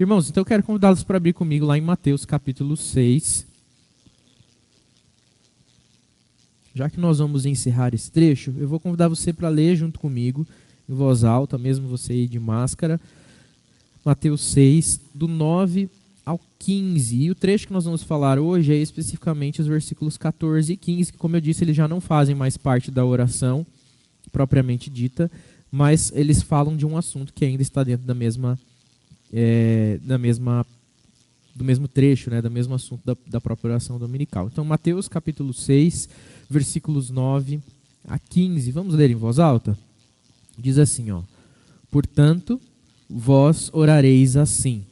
Irmãos, então eu quero convidá-los para abrir comigo lá em Mateus capítulo 6. Já que nós vamos encerrar esse trecho, eu vou convidar você para ler junto comigo, em voz alta, mesmo você aí de máscara. Mateus 6, do 9 ao 15. E o trecho que nós vamos falar hoje é especificamente os versículos 14 e 15, que, como eu disse, eles já não fazem mais parte da oração propriamente dita, mas eles falam de um assunto que ainda está dentro do mesmo trecho, né, do mesmo assunto da própria oração dominical. Então, Mateus capítulo 6, versículos 9 a 15. Vamos ler em voz alta? Diz assim, ó: Portanto, vós orareis assim: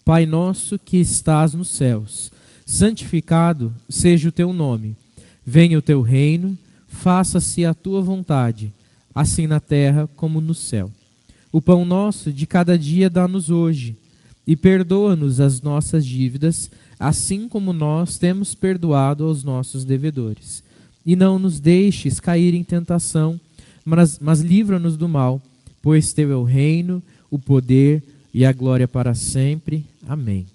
Pai nosso que estás nos céus, santificado seja o teu nome. Venha o teu reino, faça-se a tua vontade, assim na terra como no céu. O pão nosso de cada dia dá-nos hoje, e perdoa-nos as nossas dívidas, assim como nós temos perdoado aos nossos devedores. E não nos deixes cair em tentação, mas livra-nos do mal, pois teu é o reino, o poder e a glória para sempre. Amém.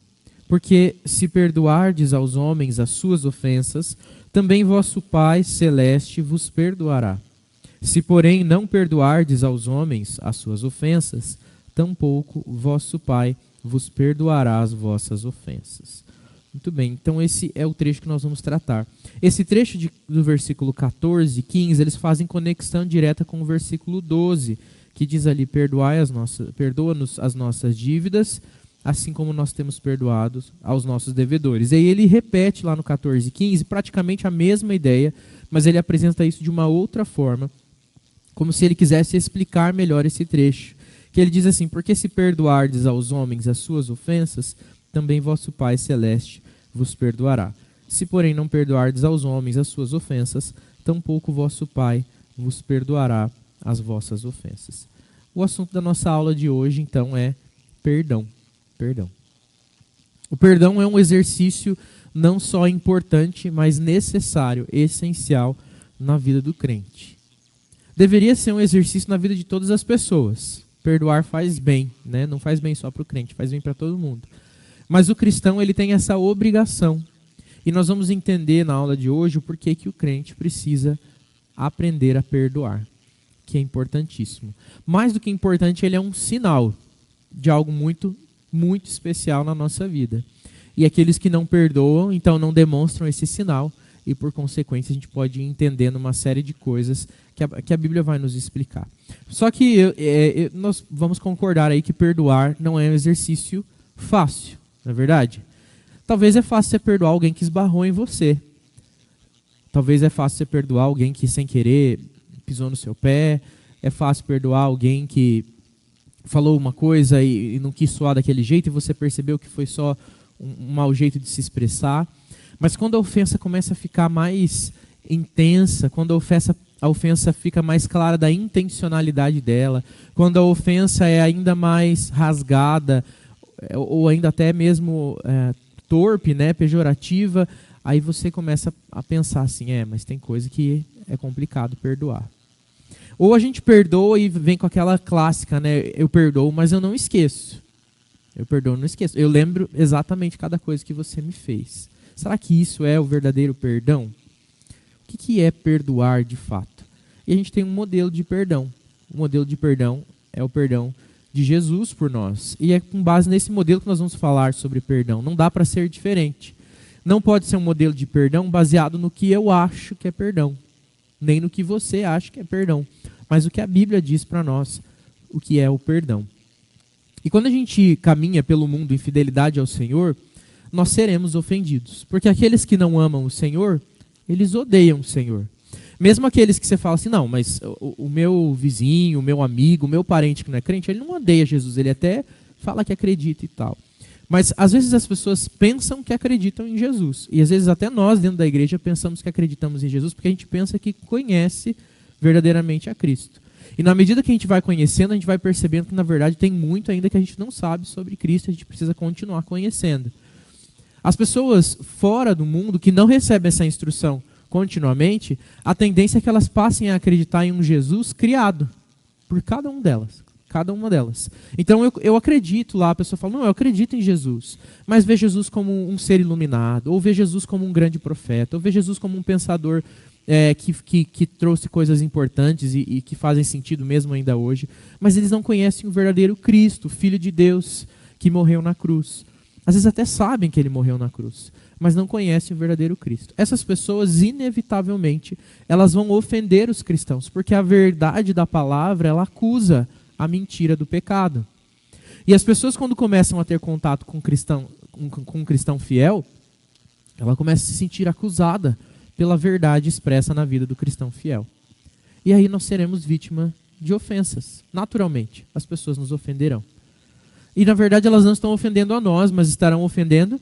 Porque se perdoardes aos homens as suas ofensas, também vosso Pai celeste vos perdoará. Se, porém, não perdoardes aos homens as suas ofensas, tampouco vosso Pai vos perdoará as vossas ofensas. Muito bem, então esse é o trecho que nós vamos tratar. Esse trecho do versículo 14 e 15, eles fazem conexão direta com o versículo 12, que diz ali: perdoa-nos as nossas dívidas, assim como nós temos perdoado aos nossos devedores. E aí ele repete lá no 14 e 15 praticamente a mesma ideia, mas ele apresenta isso de uma outra forma, como se ele quisesse explicar melhor esse trecho. Que ele diz assim: porque se perdoardes aos homens as suas ofensas, também vosso Pai celeste vos perdoará. Se, porém, não perdoardes aos homens as suas ofensas, tampouco vosso Pai vos perdoará as vossas ofensas. O assunto da nossa aula de hoje, então, é perdão. Perdão. O perdão é um exercício não só importante, mas necessário, essencial na vida do crente. Deveria ser um exercício na vida de todas as pessoas. Perdoar faz bem, né? Não faz bem só para o crente, faz bem para todo mundo. Mas o cristão, ele tem essa obrigação. E nós vamos entender na aula de hoje o porquê que o crente precisa aprender a perdoar, que é importantíssimo. Mais do que importante, ele é um sinal de algo muito, muito especial na nossa vida. E aqueles que não perdoam, então não demonstram esse sinal, e por consequência a gente pode ir entendendo uma série de coisas que a Bíblia vai nos explicar. Só que nós vamos concordar aí que perdoar não é um exercício fácil, não é verdade? Talvez é fácil você perdoar alguém que esbarrou em você. Talvez é fácil você perdoar alguém que sem querer pisou no seu pé. É fácil perdoar alguém que falou uma coisa e não quis soar daquele jeito e você percebeu que foi só um mau jeito de se expressar. Mas quando a ofensa começa a ficar mais intensa, quando a ofensa fica mais clara da intencionalidade dela, quando a ofensa é ainda mais rasgada, ou ainda até mesmo torpe, né, pejorativa, aí você começa a pensar assim, mas tem coisa que é complicado perdoar. Ou a gente perdoa e vem com aquela clássica, né, eu perdoo, mas eu não esqueço. Eu perdoo, não esqueço. Eu lembro exatamente cada coisa que você me fez. Será que isso é o verdadeiro perdão? O que é perdoar de fato? E a gente tem um modelo de perdão. O modelo de perdão é o perdão de Jesus por nós. E é com base nesse modelo que nós vamos falar sobre perdão. Não dá para ser diferente. Não pode ser um modelo de perdão baseado no que eu acho que é perdão, nem no que você acha que é perdão, mas o que a Bíblia diz para nós, o que é o perdão. E quando a gente caminha pelo mundo em fidelidade ao Senhor, nós seremos ofendidos. Porque aqueles que não amam o Senhor, eles odeiam o Senhor. Mesmo aqueles que você fala assim, não, mas o meu vizinho, o meu amigo, o meu parente que não é crente, ele não odeia Jesus, ele até fala que acredita e tal. Mas às vezes as pessoas pensam que acreditam em Jesus. E às vezes até nós dentro da igreja pensamos que acreditamos em Jesus porque a gente pensa que conhece verdadeiramente a Cristo. E na medida que a gente vai conhecendo, a gente vai percebendo que na verdade tem muito ainda que a gente não sabe sobre Cristo, a gente precisa continuar conhecendo. As pessoas fora do mundo que não recebem essa instrução continuamente, a tendência é que elas passem a acreditar em um Jesus criado por cada um delas. cada uma delas. Então eu acredito lá, a pessoa fala, não, eu acredito em Jesus, mas vê Jesus como um ser iluminado, ou vê Jesus como um grande profeta, ou vê Jesus como um pensador que trouxe coisas importantes e que fazem sentido mesmo ainda hoje, mas eles não conhecem o verdadeiro Cristo, o Filho de Deus, que morreu na cruz. Às vezes até sabem que ele morreu na cruz, mas não conhecem o verdadeiro Cristo. Essas pessoas, inevitavelmente, elas vão ofender os cristãos, porque a verdade da palavra, ela acusa a mentira do pecado. E as pessoas, quando começam a ter contato com um cristão fiel, ela começa a se sentir acusada pela verdade expressa na vida do cristão fiel. E aí nós seremos vítima de ofensas. Naturalmente, as pessoas nos ofenderão. E na verdade elas não estão ofendendo a nós, mas estarão ofendendo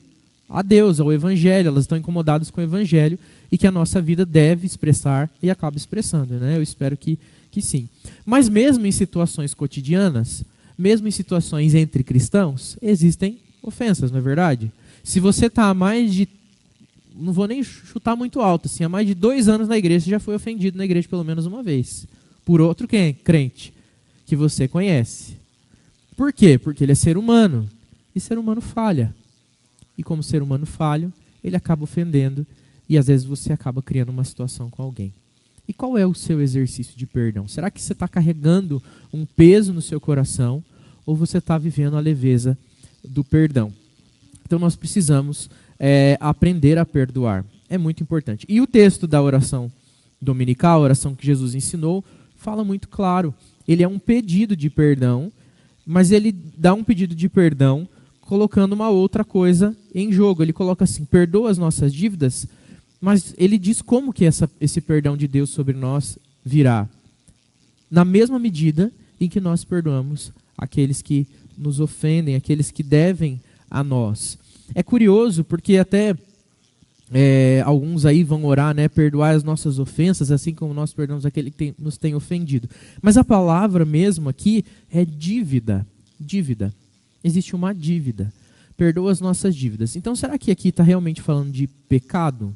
a Deus, ao Evangelho. Elas estão incomodadas com o Evangelho e que a nossa vida deve expressar e acaba expressando, né? Eu espero que sim. Mas mesmo em situações cotidianas, mesmo em situações entre cristãos, existem ofensas, não é verdade? Se você está há mais de, não vou nem chutar muito alto, assim, há mais de 2 anos na igreja, você já foi ofendido na igreja pelo menos uma vez. Por outro crente que você conhece. Por quê? Porque ele é ser humano. E ser humano falha. E como ser humano falho, ele acaba ofendendo. E às vezes você acaba criando uma situação com alguém. E qual é o seu exercício de perdão? Será que você está carregando um peso no seu coração? Ou você está vivendo a leveza do perdão? Então nós precisamos aprender a perdoar. É muito importante. E o texto da oração dominical, a oração que Jesus ensinou, fala muito claro. Ele é um pedido de perdão, mas ele dá um pedido de perdão colocando uma outra coisa em jogo. Ele coloca assim, perdoa as nossas dívidas, mas ele diz como que esse perdão de Deus sobre nós virá. Na mesma medida em que nós perdoamos aqueles que nos ofendem, aqueles que devem a nós. É curioso porque até alguns aí vão orar, né, perdoar as nossas ofensas, assim como nós perdoamos aquele que nos tem ofendido. Mas a palavra mesmo aqui é dívida. Dívida. Existe uma dívida. Perdoa as nossas dívidas. Então será que aqui está realmente falando de pecado?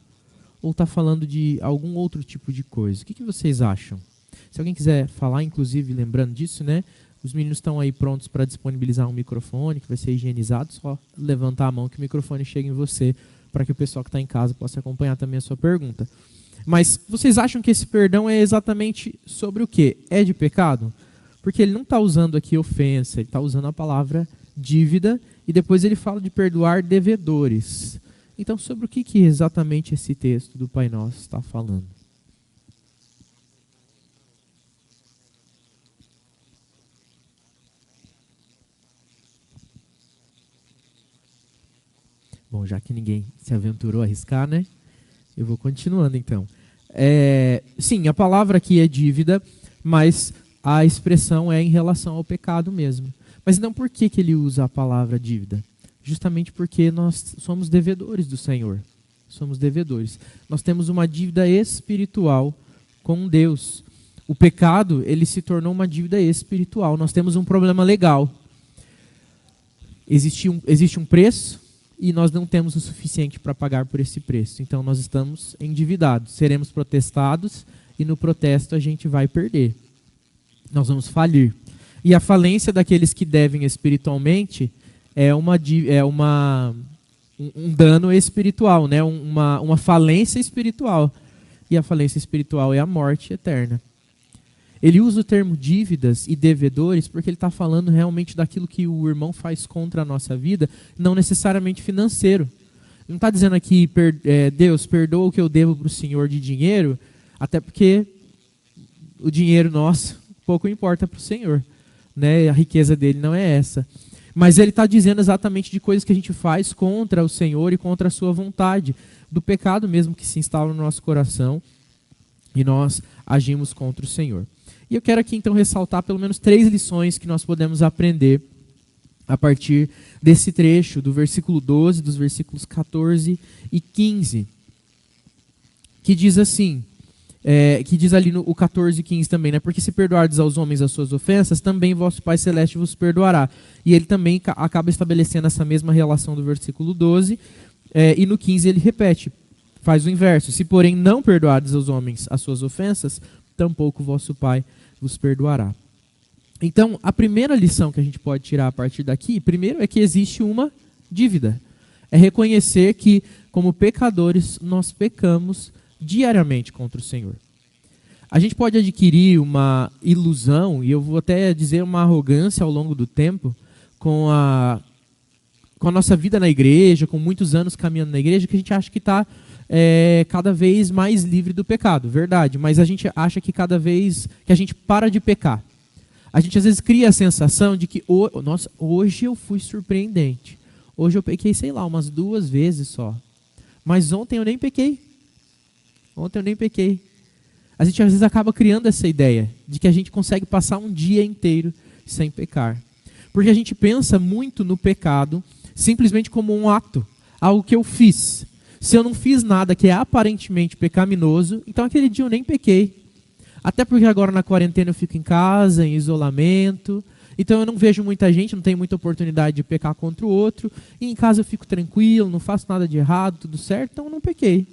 Ou está falando de algum outro tipo de coisa? O que vocês acham? Se alguém quiser falar, inclusive lembrando disso, né? Os meninos estão aí prontos para disponibilizar um microfone que vai ser higienizado. Só levantar a mão que o microfone chegue em você para que o pessoal que está em casa possa acompanhar também a sua pergunta. Mas vocês acham que esse perdão é exatamente sobre o quê? É de pecado? Porque ele não está usando aqui ofensa, ele está usando a palavra dívida e depois ele fala de perdoar devedores. Então, sobre o que exatamente esse texto do Pai Nosso está falando? Bom, já que ninguém se aventurou a arriscar, né? Eu vou continuando, então. Sim, a palavra aqui é dívida, mas a expressão é em relação ao pecado mesmo. Mas então por que ele usa a palavra dívida? Justamente porque nós somos devedores do Senhor. Somos devedores. Nós temos uma dívida espiritual com Deus. O pecado, ele se tornou uma dívida espiritual. Nós temos um problema legal. Existe um preço e nós não temos o suficiente para pagar por esse preço. Então nós estamos endividados. Seremos protestados e no protesto a gente vai perder. Nós vamos falir. E a falência daqueles que devem espiritualmente é um dano espiritual, né? uma falência espiritual. E a falência espiritual é a morte eterna. Ele usa o termo dívidas e devedores porque ele está falando realmente daquilo que o irmão faz contra a nossa vida, não necessariamente financeiro. Ele não está dizendo aqui, Deus, perdoa o que eu devo para o Senhor de dinheiro, até porque o dinheiro nosso pouco importa para o Senhor. Né? A riqueza dele não é essa. Mas ele está dizendo exatamente de coisas que a gente faz contra o Senhor e contra a sua vontade, do pecado mesmo que se instala no nosso coração e nós agimos contra o Senhor. E eu quero aqui então ressaltar pelo menos 3 lições que nós podemos aprender a partir desse trecho, do versículo 12, dos versículos 14 e 15, que diz assim, que diz ali no 14 e 15 também, né? Porque se perdoardes aos homens as suas ofensas, também vosso Pai Celeste vos perdoará. E ele também acaba estabelecendo essa mesma relação do versículo 12, e no 15 ele repete, faz o inverso. Se porém não perdoardes aos homens as suas ofensas, tampouco vosso Pai vos perdoará. Então, a primeira lição que a gente pode tirar a partir daqui, primeiro, é que existe uma dívida. É reconhecer que, como pecadores, nós pecamos diariamente contra o Senhor. A gente pode adquirir uma ilusão, e eu vou até dizer uma arrogância ao longo do tempo, com a nossa vida na igreja, com muitos anos caminhando na igreja, que a gente acha que está cada vez mais livre do pecado, verdade, mas a gente acha que cada vez que a gente para de pecar. A gente às vezes cria a sensação de que, nossa, hoje eu fui surpreendente. Hoje eu pequei, sei lá, umas 2 vezes só. Mas ontem eu nem pequei. A gente às vezes acaba criando essa ideia de que a gente consegue passar um dia inteiro sem pecar. Porque a gente pensa muito no pecado simplesmente como um ato, algo que eu fiz. Se eu não fiz nada que é aparentemente pecaminoso, então aquele dia eu nem pequei. Até porque agora na quarentena eu fico em casa, em isolamento, então eu não vejo muita gente, não tenho muita oportunidade de pecar contra o outro, e em casa eu fico tranquilo, não faço nada de errado, tudo certo, então eu não pequei.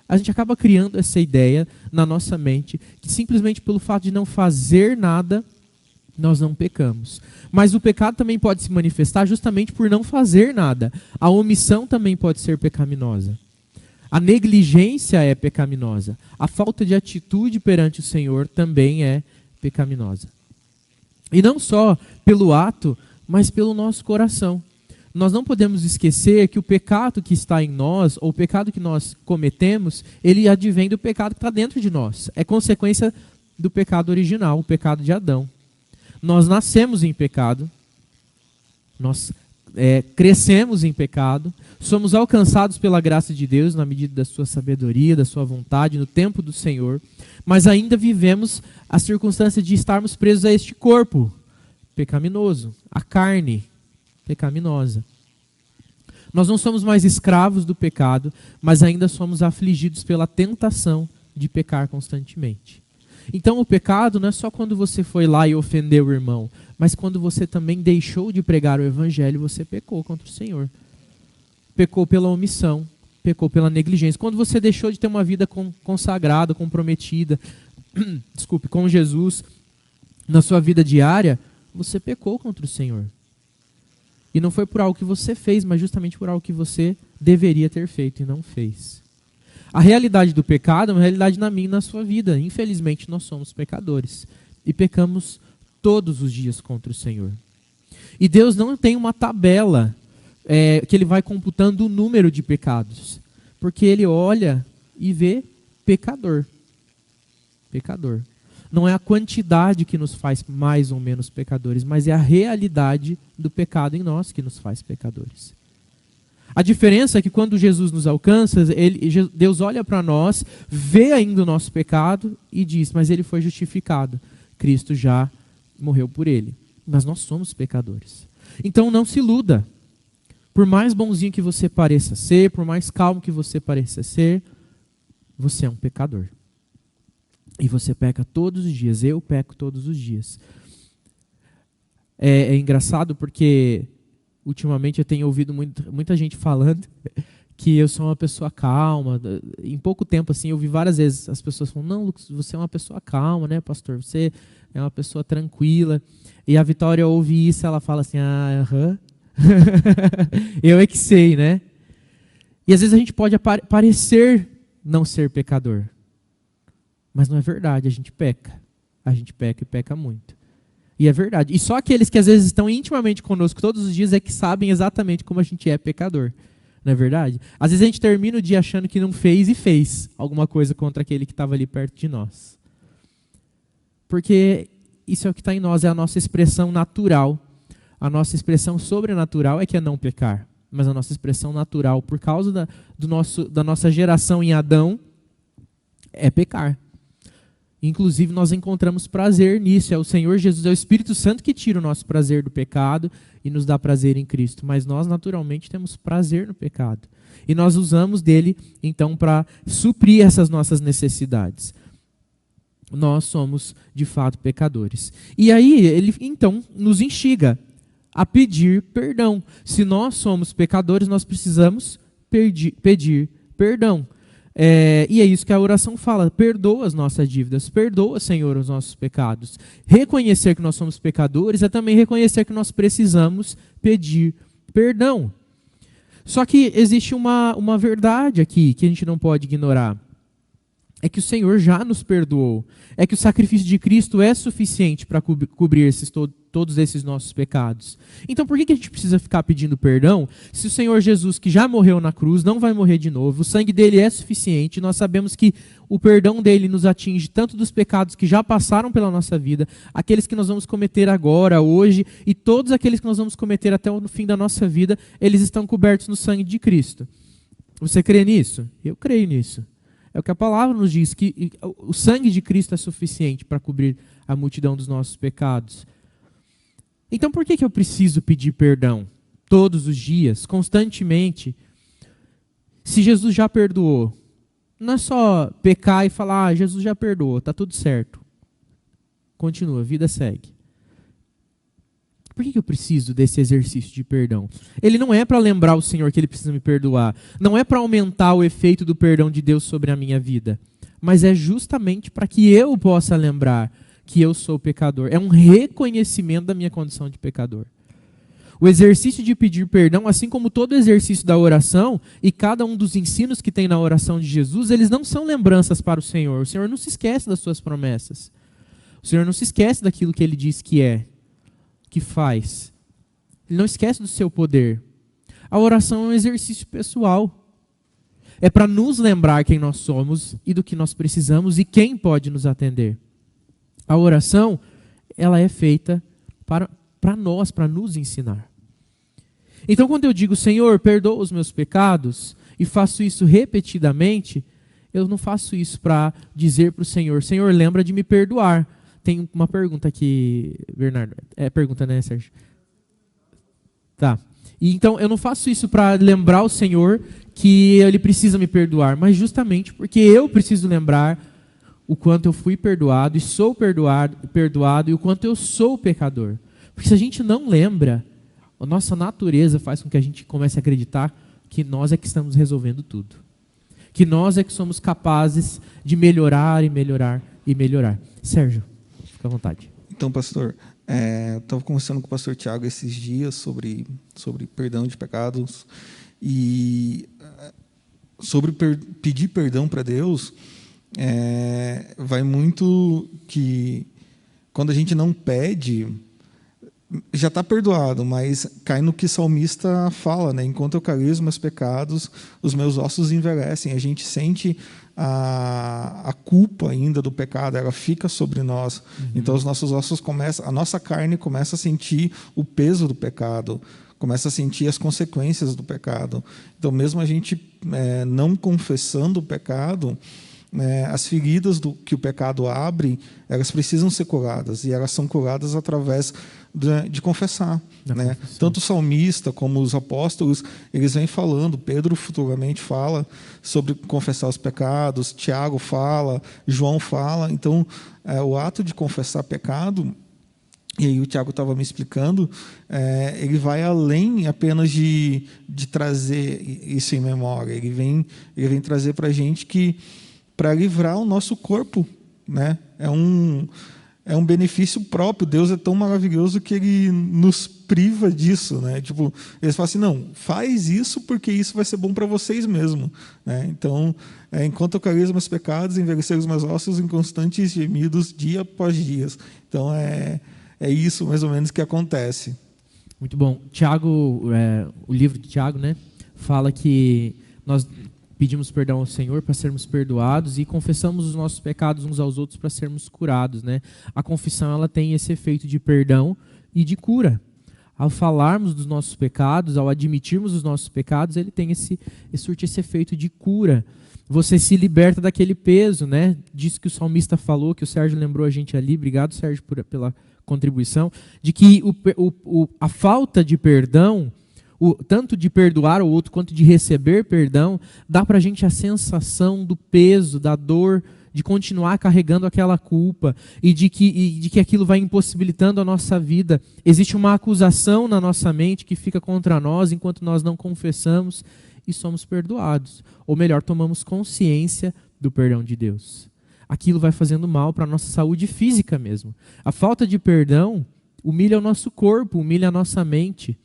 A gente acaba criando essa ideia na nossa mente, que simplesmente pelo fato de não fazer nada, nós não pecamos. Mas o pecado também pode se manifestar justamente por não fazer nada. A omissão também pode ser pecaminosa. A negligência é pecaminosa. A falta de atitude perante o Senhor também é pecaminosa. E não só pelo ato, mas pelo nosso coração. Nós não podemos esquecer que o pecado que está em nós, ou o pecado que nós cometemos, ele advém do pecado que está dentro de nós. É consequência do pecado original, o pecado de Adão. Nós nascemos em pecado, nós crescemos em pecado, somos alcançados pela graça de Deus na medida da sua sabedoria, da sua vontade, no tempo do Senhor, mas ainda vivemos a circunstância de estarmos presos a este corpo pecaminoso, a carne pecaminosa. Nós não somos mais escravos do pecado, mas ainda somos afligidos pela tentação de pecar constantemente. Então o pecado não é só quando você foi lá e ofendeu o irmão, mas quando você também deixou de pregar o evangelho, você pecou contra o Senhor. Pecou pela omissão, pecou pela negligência. Quando você deixou de ter uma vida consagrada, comprometida, com Jesus, na sua vida diária, você pecou contra o Senhor. E não foi por algo que você fez, mas justamente por algo que você deveria ter feito e não fez. A realidade do pecado é uma realidade na minha e na sua vida. Infelizmente, nós somos pecadores. E pecamos todos os dias contra o Senhor. E Deus não tem uma tabela que Ele vai computando o número de pecados. Porque Ele olha e vê pecador. Pecador. Não é a quantidade que nos faz mais ou menos pecadores, mas é a realidade do pecado em nós que nos faz pecadores. A diferença é que quando Jesus nos alcança, Deus olha para nós, vê ainda o nosso pecado e diz, mas ele foi justificado. Cristo já morreu por ele. Mas nós somos pecadores. Então não se iluda. Por mais bonzinho que você pareça ser, por mais calmo que você pareça ser, você é um pecador. E você peca todos os dias. Eu peco todos os dias. É engraçado porque ultimamente eu tenho ouvido muita gente falando que eu sou uma pessoa calma. Em pouco tempo, assim, eu vi várias vezes as pessoas falando, não, Lucas, você é uma pessoa calma, né, pastor? Você é uma pessoa tranquila. E a Vitória ouve isso, ela fala assim, aham. Eu é que sei, né? E às vezes a gente pode parecer não ser pecador. Mas não é verdade, a gente peca. A gente peca e peca muito. E é verdade. E só aqueles que às vezes estão intimamente conosco todos os dias é que sabem exatamente como a gente é pecador. Não é verdade? Às vezes a gente termina o dia achando que não fez e fez alguma coisa contra aquele que estava ali perto de nós. Porque isso é o que está em nós, é a nossa expressão natural. A nossa expressão sobrenatural é que é não pecar. Mas a nossa expressão natural, por causa da nossa geração em Adão, é pecar. Inclusive, nós encontramos prazer nisso. É o Senhor Jesus, é o Espírito Santo que tira o nosso prazer do pecado e nos dá prazer em Cristo. Mas nós, naturalmente, temos prazer no pecado. E nós usamos dele, então, para suprir essas nossas necessidades. Nós somos, de fato, pecadores. E aí, ele, então, nos instiga a pedir perdão. Se nós somos pecadores, nós precisamos pedir perdão. E é isso que a oração fala: perdoa as nossas dívidas, perdoa, Senhor, os nossos pecados. Reconhecer que nós somos pecadores é também reconhecer que nós precisamos pedir perdão. Só que existe uma verdade aqui que a gente não pode ignorar. É que o Senhor já nos perdoou. É que o sacrifício de Cristo é suficiente para cobrir todos esses nossos pecados. Então por que a gente precisa ficar pedindo perdão se o Senhor Jesus, que já morreu na cruz, não vai morrer de novo? O sangue dele é suficiente. Nós sabemos que o perdão dele nos atinge tanto dos pecados que já passaram pela nossa vida, aqueles que nós vamos cometer agora, hoje, e todos aqueles que nós vamos cometer até o fim da nossa vida, eles estão cobertos no sangue de Cristo. Você crê nisso? Eu creio nisso. É o que a palavra nos diz, que o sangue de Cristo é suficiente para cobrir a multidão dos nossos pecados. Então por que eu preciso pedir perdão todos os dias, constantemente, se Jesus já perdoou? Não é só pecar e falar: Jesus já perdoou, está tudo certo. Continua, a vida segue. Por que eu preciso desse exercício de perdão? Ele não é para lembrar o Senhor que Ele precisa me perdoar. Não é para aumentar o efeito do perdão de Deus sobre a minha vida. Mas é justamente para que eu possa lembrar que eu sou pecador. É um reconhecimento da minha condição de pecador. O exercício de pedir perdão, assim como todo o exercício da oração, e cada um dos ensinos que tem na oração de Jesus, eles não são lembranças para o Senhor. O Senhor não se esquece das suas promessas. O Senhor não se esquece daquilo que Ele diz que é, que faz. Ele não esquece do seu poder. A oração é um exercício pessoal. É para nos lembrar quem nós somos e do que nós precisamos e quem pode nos atender. A oração, ela é feita para nós, para nos ensinar. Então, quando eu digo: Senhor, perdoa os meus pecados, e faço isso repetidamente, eu não faço isso para dizer para o Senhor: Senhor, lembra de me perdoar. Tem uma pergunta aqui, Bernardo. É pergunta, né, Sérgio? Tá. E então, eu não faço isso para lembrar o Senhor que Ele precisa me perdoar, mas justamente porque eu preciso lembrar o quanto eu fui perdoado e sou perdoado e o quanto eu sou pecador. Porque se a gente não lembra, a nossa natureza faz com que a gente comece a acreditar que nós é que estamos resolvendo tudo. Que nós é que somos capazes de melhorar e melhorar e melhorar. Sérgio, fica à vontade. Então, pastor, eu estava conversando com o pastor Tiago esses dias sobre perdão de pecados e sobre pedir perdão para Deus. Vai muito que quando a gente não pede, já está perdoado, mas cai no que o salmista fala, né? Enquanto eu carrego meus pecados, os meus ossos envelhecem. A gente sente a culpa ainda do pecado, ela fica sobre nós. Então os nossos ossos a nossa carne começa a sentir o peso do pecado, começa a sentir as consequências do pecado. Então mesmo a gente não confessando o pecado, as feridas que o pecado abre, elas precisam ser curadas, e elas são curadas através de confessar. Né? Tanto o salmista como os apóstolos, eles vêm falando. Pedro futuramente fala sobre confessar os pecados, Tiago fala, João fala. Então, o ato de confessar pecado, e aí o Tiago estava me explicando, ele vai além apenas de trazer isso em memória. Ele vem trazer para a gente que, para livrar o nosso corpo, né? É um benefício próprio. Deus é tão maravilhoso que Ele nos priva disso, né? Tipo, eles falam assim: não, faz isso porque isso vai ser bom para vocês mesmo, né? Então, enquanto eu carrego meus pecados, envelhecer os meus ossos em constantes gemidos dia após dia. Então, é isso mais ou menos que acontece. Muito bom. Tiago, o livro de Tiago, né, fala que nós pedimos perdão ao Senhor para sermos perdoados e confessamos os nossos pecados uns aos outros para sermos curados, né? A confissão, ela tem esse efeito de perdão e de cura. Ao falarmos dos nossos pecados, ao admitirmos os nossos pecados, ele tem surte esse efeito de cura. Você se liberta daquele peso, né? Disso que o salmista falou, que o Sérgio lembrou a gente ali. Obrigado, Sérgio, pela contribuição. De que a falta de perdão, tanto de perdoar o outro quanto de receber perdão, dá para a gente a sensação do peso, da dor, de continuar carregando aquela culpa e de que aquilo vai impossibilitando a nossa vida. Existe uma acusação na nossa mente que fica contra nós enquanto nós não confessamos e somos perdoados. Ou melhor, tomamos consciência do perdão de Deus. Aquilo vai fazendo mal para a nossa saúde física mesmo. A falta de perdão humilha o nosso corpo, humilha a nossa mente.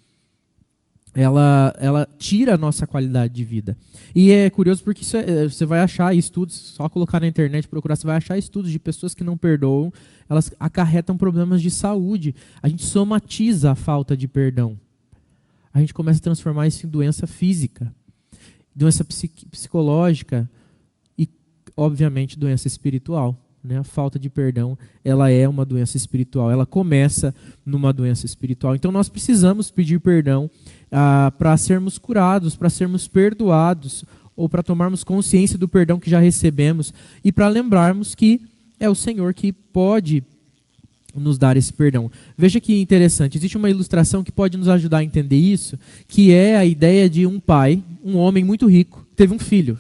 Ela tira a nossa qualidade de vida. E é curioso porque você vai achar estudos, só colocar na internet, procurar, você vai achar estudos de pessoas que não perdoam, elas acarretam problemas de saúde. A gente somatiza a falta de perdão. A gente começa a transformar isso em doença física, doença psicológica e, obviamente, doença espiritual. Né? A falta de perdão, ela é uma doença espiritual. Ela começa numa doença espiritual. Então, nós precisamos pedir perdão para sermos curados, para sermos perdoados, ou para tomarmos consciência do perdão que já recebemos e para lembrarmos que é o Senhor que pode nos dar esse perdão. Veja que interessante, existe uma ilustração que pode nos ajudar a entender isso, que é a ideia de um pai, um homem muito rico, teve um filho.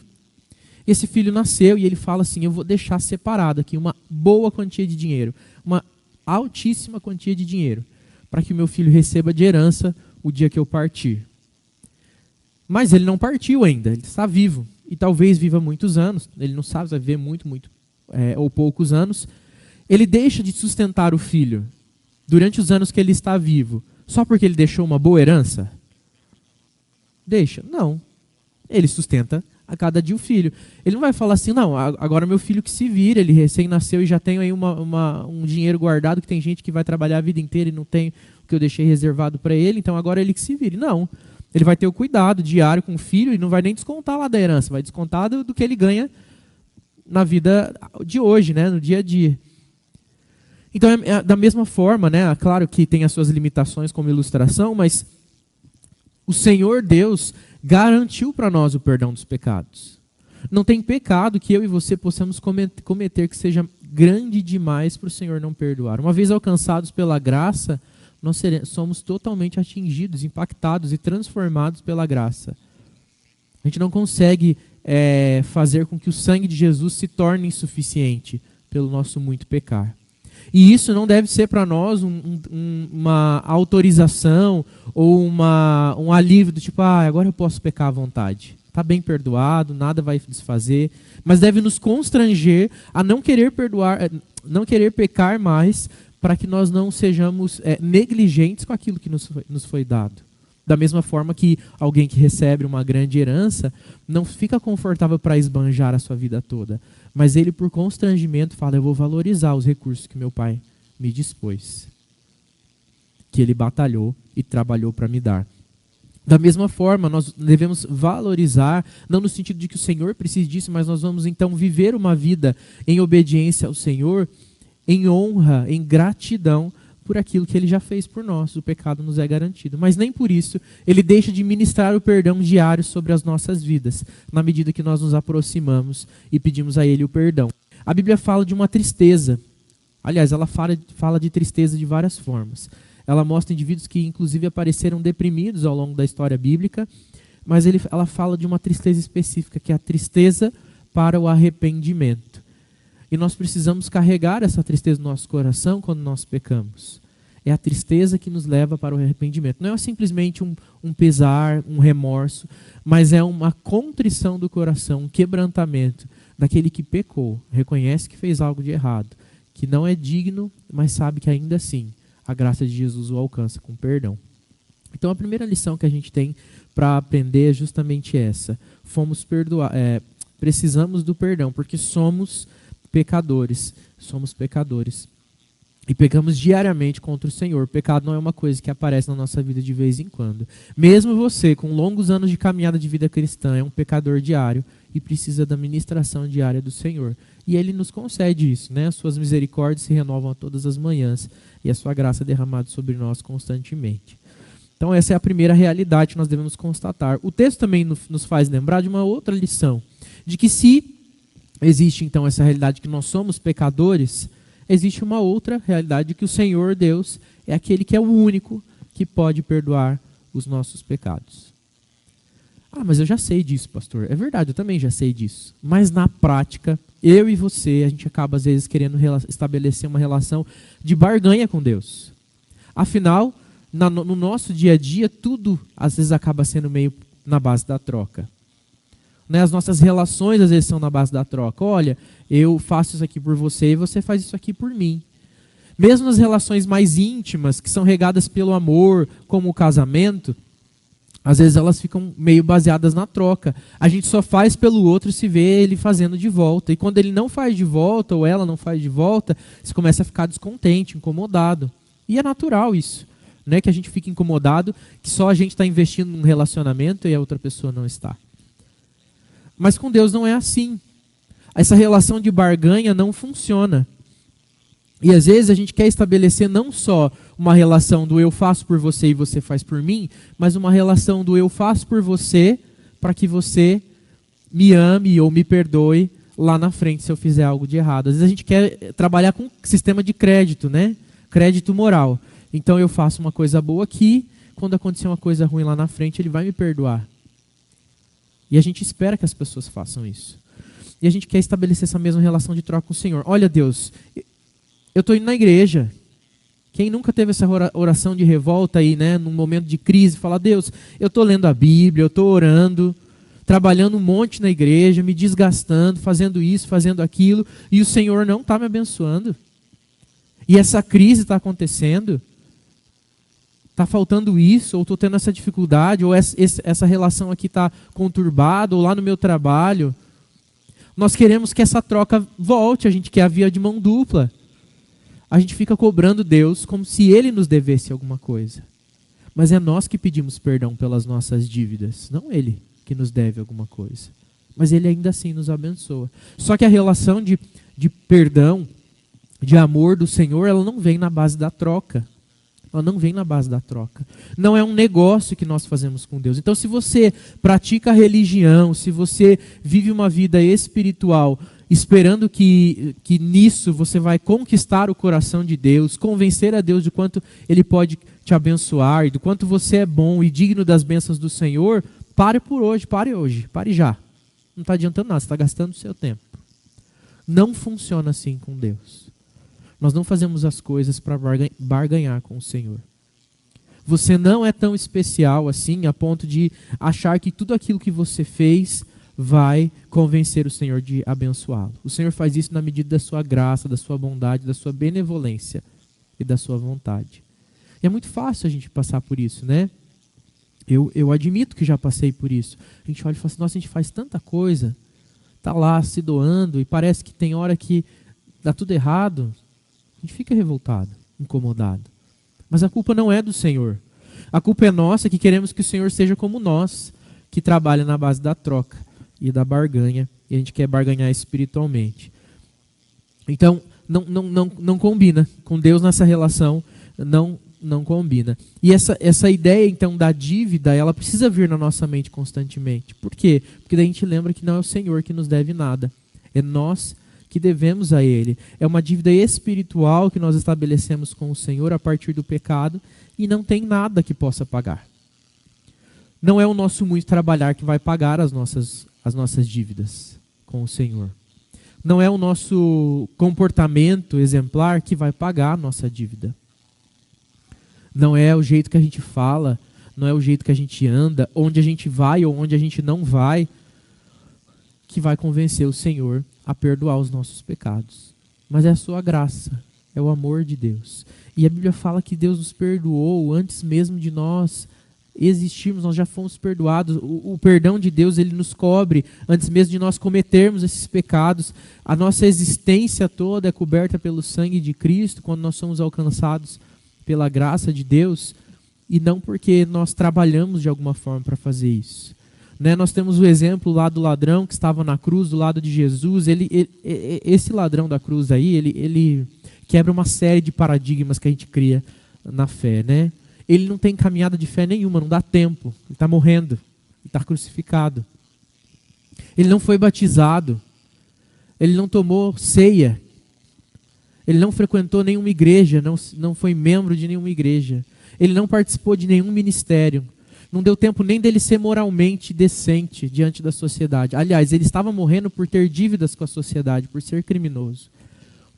Esse filho nasceu e ele fala assim, eu vou deixar separado aqui uma boa quantia de dinheiro, uma altíssima quantia de dinheiro, para que o meu filho receba de herança o dia que eu partir. Mas ele não partiu ainda, ele está vivo, e talvez viva muitos anos, ele não sabe se vai viver muito, ou poucos anos. Ele deixa de sustentar o filho durante os anos que ele está vivo, só porque ele deixou uma boa herança? Deixa? Não. Ele sustenta a cada dia o filho. Ele não vai falar assim, não, agora meu filho que se vira, ele recém-nasceu e já tem aí um dinheiro guardado, que tem gente que vai trabalhar a vida inteira e não tem o que eu deixei reservado para ele, então agora ele que se vire. Não. Ele vai ter o cuidado diário com o filho e não vai nem descontar lá da herança, vai descontar do que ele ganha na vida de hoje, né, no dia a dia. Então, da mesma forma, né, claro que tem as suas limitações como ilustração, mas o Senhor Deus garantiu para nós o perdão dos pecados. Não tem pecado que eu e você possamos cometer que seja grande demais para o Senhor não perdoar. Uma vez alcançados pela graça, nós somos totalmente atingidos, impactados e transformados pela graça. A gente não consegue fazer com que o sangue de Jesus se torne insuficiente pelo nosso muito pecar. E isso não deve ser para nós uma autorização ou um alívio do tipo, agora eu posso pecar à vontade. Está bem perdoado, nada vai desfazer. Mas deve nos constranger a não querer não querer pecar mais, para que nós não sejamos negligentes com aquilo que nos foi dado. Da mesma forma que alguém que recebe uma grande herança não fica confortável para esbanjar a sua vida toda. Mas ele, por constrangimento, fala, eu vou valorizar os recursos que meu pai me dispôs. Que ele batalhou e trabalhou para me dar. Da mesma forma, nós devemos valorizar, não no sentido de que o Senhor precise disso, mas nós vamos então viver uma vida em obediência ao Senhor, em honra, em gratidão, por aquilo que ele já fez por nós. O pecado nos é garantido. Mas nem por isso ele deixa de ministrar o perdão diário sobre as nossas vidas, na medida que nós nos aproximamos e pedimos a ele o perdão. A Bíblia fala de uma tristeza. Aliás, ela fala de tristeza de várias formas. Ela mostra indivíduos que inclusive apareceram deprimidos ao longo da história bíblica, mas ela fala de uma tristeza específica, que é a tristeza para o arrependimento. E nós precisamos carregar essa tristeza no nosso coração quando nós pecamos. É a tristeza que nos leva para o arrependimento. Não é simplesmente um pesar, um remorso, mas é uma contrição do coração, um quebrantamento daquele que pecou, reconhece que fez algo de errado, que não é digno, mas sabe que ainda assim a graça de Jesus o alcança com perdão. Então a primeira lição que a gente tem para aprender é justamente essa. Precisamos do perdão, porque somos pecadores. E pecamos diariamente contra o Senhor. O pecado não é uma coisa que aparece na nossa vida de vez em quando. Mesmo você, com longos anos de caminhada de vida cristã, é um pecador diário e precisa da ministração diária do Senhor. E Ele nos concede isso, né? As suas misericórdias se renovam a todas as manhãs e a sua graça é derramada sobre nós constantemente. Então essa é a primeira realidade que nós devemos constatar. O texto também nos faz lembrar de uma outra lição, de que se existe então essa realidade que nós somos pecadores, existe uma outra realidade de que o Senhor Deus é aquele que é o único que pode perdoar os nossos pecados. Mas eu já sei disso, pastor. É verdade, eu também já sei disso. Mas na prática, eu e você, a gente acaba às vezes querendo estabelecer uma relação de barganha com Deus. Afinal, no nosso dia a dia, tudo às vezes acaba sendo meio na base da troca. Né? As nossas relações às vezes são na base da troca. Olha, eu faço isso aqui por você e você faz isso aqui por mim. Mesmo nas relações mais íntimas, que são regadas pelo amor, como o casamento, às vezes elas ficam meio baseadas na troca. A gente só faz pelo outro se vê ele fazendo de volta. E quando ele não faz de volta, ou ela não faz de volta, você começa a ficar descontente, incomodado. E é natural isso. Não é que a gente fique incomodado, que só a gente está investindo num relacionamento e a outra pessoa não está. Mas com Deus não é assim. Essa relação de barganha não funciona. E às vezes a gente quer estabelecer não só uma relação do eu faço por você e você faz por mim, mas uma relação do eu faço por você para que você me ame ou me perdoe lá na frente se eu fizer algo de errado. Às vezes a gente quer trabalhar com sistema de crédito, né? Crédito moral. Então eu faço uma coisa boa aqui, quando acontecer uma coisa ruim lá na frente, ele vai me perdoar. E a gente espera que as pessoas façam isso. E a gente quer estabelecer essa mesma relação de troca com o Senhor. Olha, Deus, eu estou indo na igreja. Quem nunca teve essa oração de revolta aí, né, num momento de crise, fala, Deus, eu estou lendo a Bíblia, eu estou orando, trabalhando um monte na igreja, me desgastando, fazendo isso, fazendo aquilo, e o Senhor não está me abençoando. E essa crise está acontecendo, está faltando isso, ou estou tendo essa dificuldade, ou essa relação aqui está conturbada, ou lá no meu trabalho. Nós queremos que essa troca volte, a gente quer a via de mão dupla. A gente fica cobrando Deus como se Ele nos devesse alguma coisa. Mas é nós que pedimos perdão pelas nossas dívidas, não Ele que nos deve alguma coisa. Mas Ele ainda assim nos abençoa. Só que a relação de perdão, de amor do Senhor, ela não vem na base da troca. Ela não vem na base da troca. Não é um negócio que nós fazemos com Deus. Então, se você pratica a religião, se você vive uma vida espiritual, esperando que nisso você vai conquistar o coração de Deus, convencer a Deus de quanto Ele pode te abençoar, e do quanto você é bom e digno das bênçãos do Senhor, pare por hoje, pare já. Não está adiantando nada, você está gastando o seu tempo. Não funciona assim com Deus. Nós não fazemos as coisas para barganhar com o Senhor. Você não é tão especial assim a ponto de achar que tudo aquilo que você fez vai convencer o Senhor de abençoá-lo. O Senhor faz isso na medida da sua graça, da sua bondade, da sua benevolência e da sua vontade. E é muito fácil a gente passar por isso, né? Eu admito que já passei por isso. A gente olha e fala assim, nossa, a gente faz tanta coisa, tá lá se doando e parece que tem hora que dá tudo errado. A gente fica revoltado, incomodado. Mas a culpa não é do Senhor. A culpa é nossa, que queremos que o Senhor seja como nós, que trabalha na base da troca e da barganha, e a gente quer barganhar espiritualmente. Então, não combina. Com Deus nessa relação, não combina. E essa ideia, então, da dívida, ela precisa vir na nossa mente constantemente. Por quê? Porque daí a gente lembra que não é o Senhor que nos deve nada. É nós que devemos a Ele. É uma dívida espiritual que nós estabelecemos com o Senhor a partir do pecado e não tem nada que possa pagar. Não é o nosso muito trabalhar que vai pagar as nossas dívidas com o Senhor. Não é o nosso comportamento exemplar que vai pagar a nossa dívida. Não é o jeito que a gente fala, não é o jeito que a gente anda, onde a gente vai ou onde a gente não vai, que vai convencer o Senhor a perdoar os nossos pecados. Mas é a sua graça, é o amor de Deus. E a Bíblia fala que Deus nos perdoou antes mesmo de nós existirmos, nós já fomos perdoados. O perdão de Deus, ele nos cobre antes mesmo de nós cometermos esses pecados. A nossa existência toda é coberta pelo sangue de Cristo quando nós somos alcançados pela graça de Deus, e não porque nós trabalhamos de alguma forma para fazer isso. Né? Nós temos o exemplo lá do ladrão que estava na cruz do lado de Jesus. Esse ladrão da cruz aí, ele quebra uma série de paradigmas que a gente cria na fé, né? Ele não tem caminhada de fé nenhuma, não dá tempo. Ele está morrendo, ele está crucificado. Ele não foi batizado, ele não tomou ceia, ele não frequentou nenhuma igreja, não foi membro de nenhuma igreja. Ele não participou de nenhum ministério. Não deu tempo nem dele ser moralmente decente diante da sociedade. Aliás, ele estava morrendo por ter dívidas com a sociedade, por ser criminoso.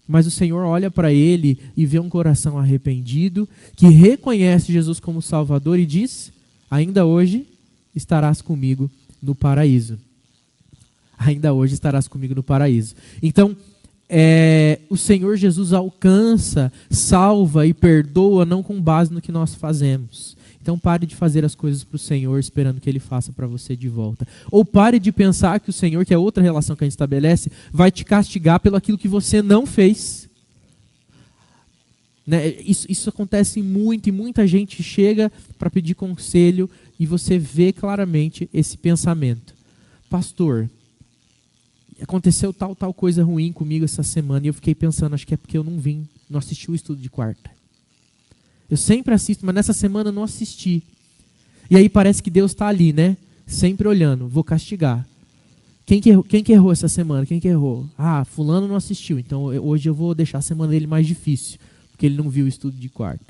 Mas o Senhor olha para ele e vê um coração arrependido, que reconhece Jesus como Salvador e diz, ainda hoje estarás comigo no paraíso. Ainda hoje estarás comigo no paraíso. Então, o Senhor Jesus alcança, salva e perdoa não com base no que nós fazemos. Então pare de fazer as coisas para o Senhor esperando que Ele faça para você de volta. Ou pare de pensar que o Senhor, que é outra relação que a gente estabelece, vai te castigar pelo aquilo que você não fez. Né? Isso acontece muito, e muita gente chega para pedir conselho e você vê claramente esse pensamento. Pastor, aconteceu tal coisa ruim comigo essa semana e eu fiquei pensando, acho que é porque eu não assisti o estudo de quarta. Eu sempre assisto, mas nessa semana eu não assisti. E aí parece que Deus está ali, né? Sempre olhando, vou castigar. Quem que errou essa semana? Quem que errou? Ah, fulano não assistiu, então hoje eu vou deixar a semana dele mais difícil, porque ele não viu o estudo de quarta.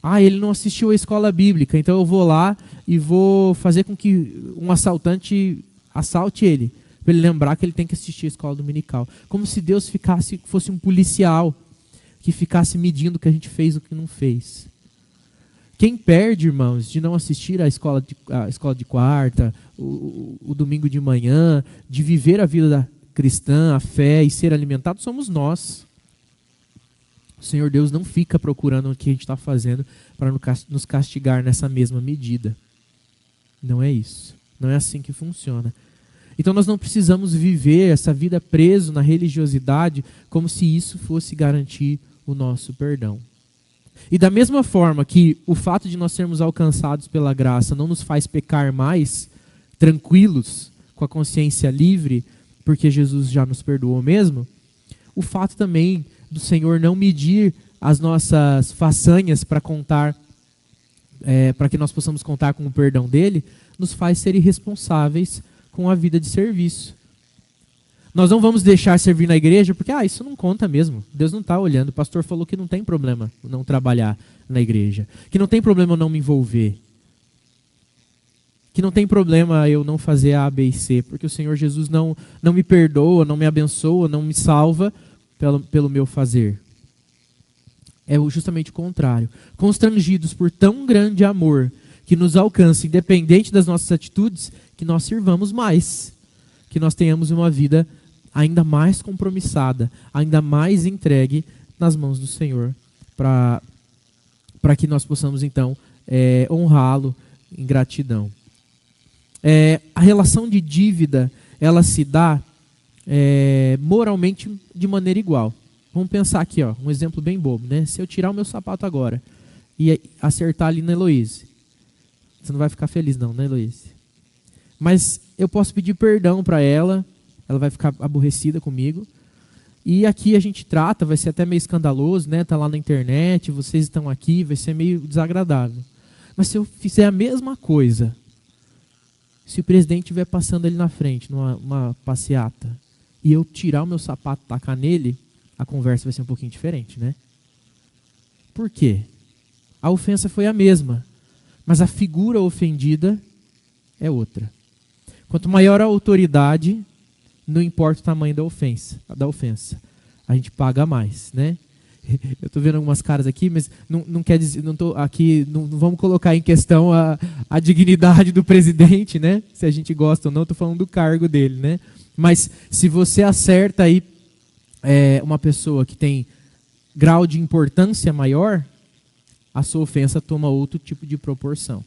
Ah, ele não assistiu a escola bíblica, então eu vou lá e vou fazer com que um assaltante assalte ele, para ele lembrar que ele tem que assistir a escola dominical. Como se Deus fosse um policial que ficasse medindo o que a gente fez e o que não fez. Quem perde, irmãos, de não assistir à escola de quarta, o domingo de manhã, de viver a vida cristã, a fé e ser alimentado, somos nós. O Senhor Deus não fica procurando o que a gente está fazendo para nos castigar nessa mesma medida. Não é isso. Não é assim que funciona. Então nós não precisamos viver essa vida preso na religiosidade como se isso fosse garantir o nosso perdão. E da mesma forma que o fato de nós sermos alcançados pela graça não nos faz pecar mais, tranquilos, com a consciência livre, porque Jesus já nos perdoou mesmo, o fato também do Senhor não medir as nossas façanhas para contar, para que nós possamos contar com o perdão dele, nos faz ser irresponsáveis com a vida de serviço. Nós não vamos deixar servir na igreja porque isso não conta mesmo. Deus não está olhando. O pastor falou que não tem problema não trabalhar na igreja. Que não tem problema eu não me envolver. Que não tem problema eu não fazer A, B e C. Porque o Senhor Jesus não me perdoa, não me abençoa, não me salva pelo meu fazer. É justamente o contrário. Constrangidos por tão grande amor que nos alcança, independente das nossas atitudes, que nós sirvamos mais. Que nós tenhamos uma vida ainda mais compromissada, ainda mais entregue nas mãos do Senhor, para que nós possamos, então, honrá-lo em gratidão. A relação de dívida, ela se dá moralmente de maneira igual. Vamos pensar aqui, um exemplo bem bobo, né? Se eu tirar o meu sapato agora e acertar ali na Heloíse, você não vai ficar feliz não, né, Heloíse? Mas eu posso pedir perdão para ela vai ficar aborrecida comigo. E aqui a gente trata, vai ser até meio escandaloso, né? Tá lá na internet, vocês estão aqui, vai ser meio desagradável. Mas se eu fizer a mesma coisa, se o presidente estiver passando ali na frente, numa passeata, e eu tirar o meu sapato e tacar nele, a conversa vai ser um pouquinho diferente, né? Por quê? A ofensa foi a mesma, mas a figura ofendida é outra. Quanto maior a autoridade, não importa o tamanho da ofensa. A gente paga mais, né? Eu estou vendo algumas caras aqui, mas não quer dizer, não vamos colocar em questão a dignidade do presidente, né? Se a gente gosta ou não, estou falando do cargo dele, né? Mas se você acerta aí uma pessoa que tem grau de importância maior, a sua ofensa toma outro tipo de proporção.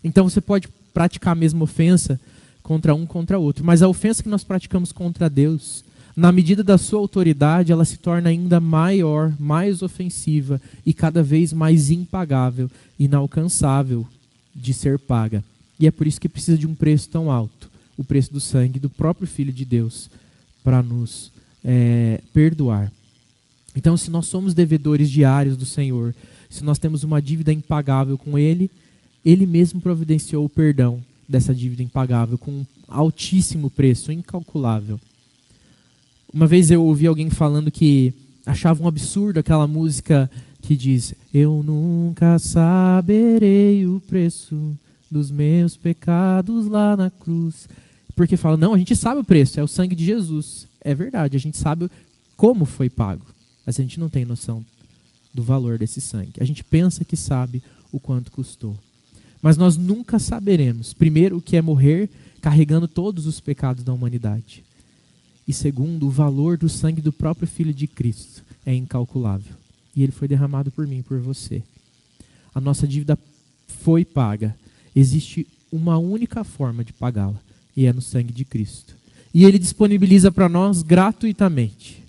Então você pode praticar a mesma ofensa contra outro. Mas a ofensa que nós praticamos contra Deus, na medida da sua autoridade, ela se torna ainda maior, mais ofensiva e cada vez mais impagável, inalcançável de ser paga. E é por isso que precisa de um preço tão alto, o preço do sangue do próprio Filho de Deus, para nos perdoar. Então, se nós somos devedores diários do Senhor, se nós temos uma dívida impagável com Ele, Ele mesmo providenciou o perdão dessa dívida impagável com um altíssimo preço, incalculável. Uma vez eu ouvi alguém falando que achava um absurdo aquela música que diz: eu nunca saberei o preço dos meus pecados lá na cruz. Porque fala, não, a gente sabe o preço, é o sangue de Jesus. É verdade, a gente sabe como foi pago, mas a gente não tem noção do valor desse sangue. A gente pensa que sabe o quanto custou. Mas nós nunca saberemos, primeiro, o que é morrer carregando todos os pecados da humanidade. E segundo, o valor do sangue do próprio Filho de Cristo é incalculável. E ele foi derramado por mim e por você. A nossa dívida foi paga. Existe uma única forma de pagá-la, e é no sangue de Cristo. E ele disponibiliza para nós gratuitamente.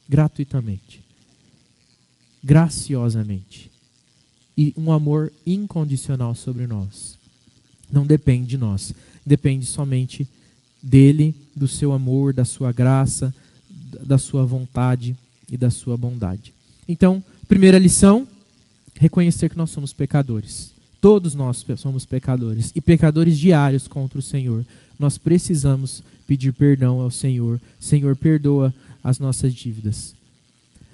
Gratuitamente. Graciosamente. E um amor incondicional sobre nós. Não depende de nós. Depende somente dele, do seu amor, da sua graça, da sua vontade e da sua bondade. Então, primeira lição, reconhecer que nós somos pecadores. Todos nós somos pecadores e pecadores diários contra o Senhor. Nós precisamos pedir perdão ao Senhor. Senhor, perdoa as nossas dívidas.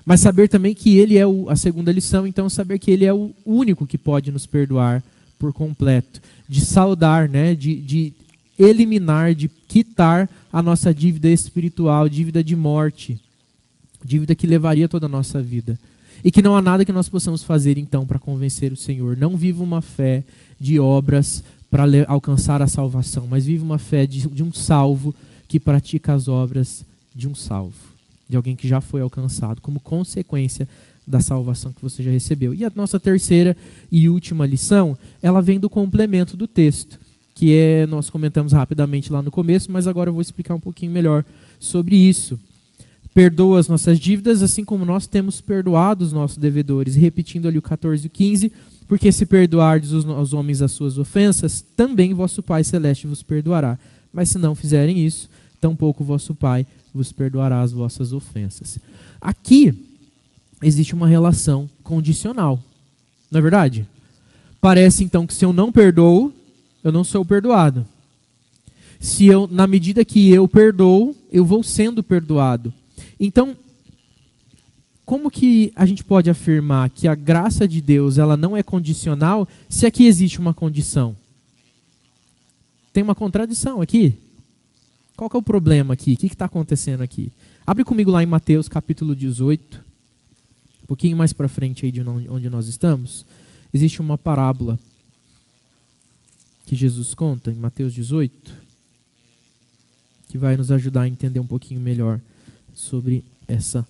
Mas saber também que Ele é a segunda lição, então saber que Ele é o único que pode nos perdoar por completo. De saldar, né? de eliminar, de quitar a nossa dívida espiritual, dívida de morte, dívida que levaria toda a nossa vida. E que não há nada que nós possamos fazer então para convencer o Senhor. Não viva uma fé de obras para alcançar a salvação, mas viva uma fé de um salvo que pratica as obras de um salvo, de alguém que já foi alcançado, como consequência da salvação que você já recebeu. E a nossa terceira e última lição, ela vem do complemento do texto, que nós comentamos rapidamente lá no começo, mas agora eu vou explicar um pouquinho melhor sobre isso. Perdoa as nossas dívidas, assim como nós temos perdoado os nossos devedores. E repetindo ali o 14 e o 15, porque se perdoardes aos homens as suas ofensas, também vosso Pai Celeste vos perdoará. Mas se não fizerem isso, tampouco vosso Pai vos perdoará as vossas ofensas. Aqui existe uma relação condicional, não é verdade? Parece então que se eu não perdoo, eu não sou perdoado. Se eu, na medida que eu perdoo, eu vou sendo perdoado. Então, como que a gente pode afirmar que a graça de Deus ela não é condicional se aqui existe uma condição? Tem uma contradição aqui? Qual que é o problema aqui? O que está acontecendo aqui? Abre comigo lá em Mateus capítulo 18, um pouquinho mais para frente aí de onde nós estamos. Existe uma parábola que Jesus conta em Mateus 18, que vai nos ajudar a entender um pouquinho melhor sobre essa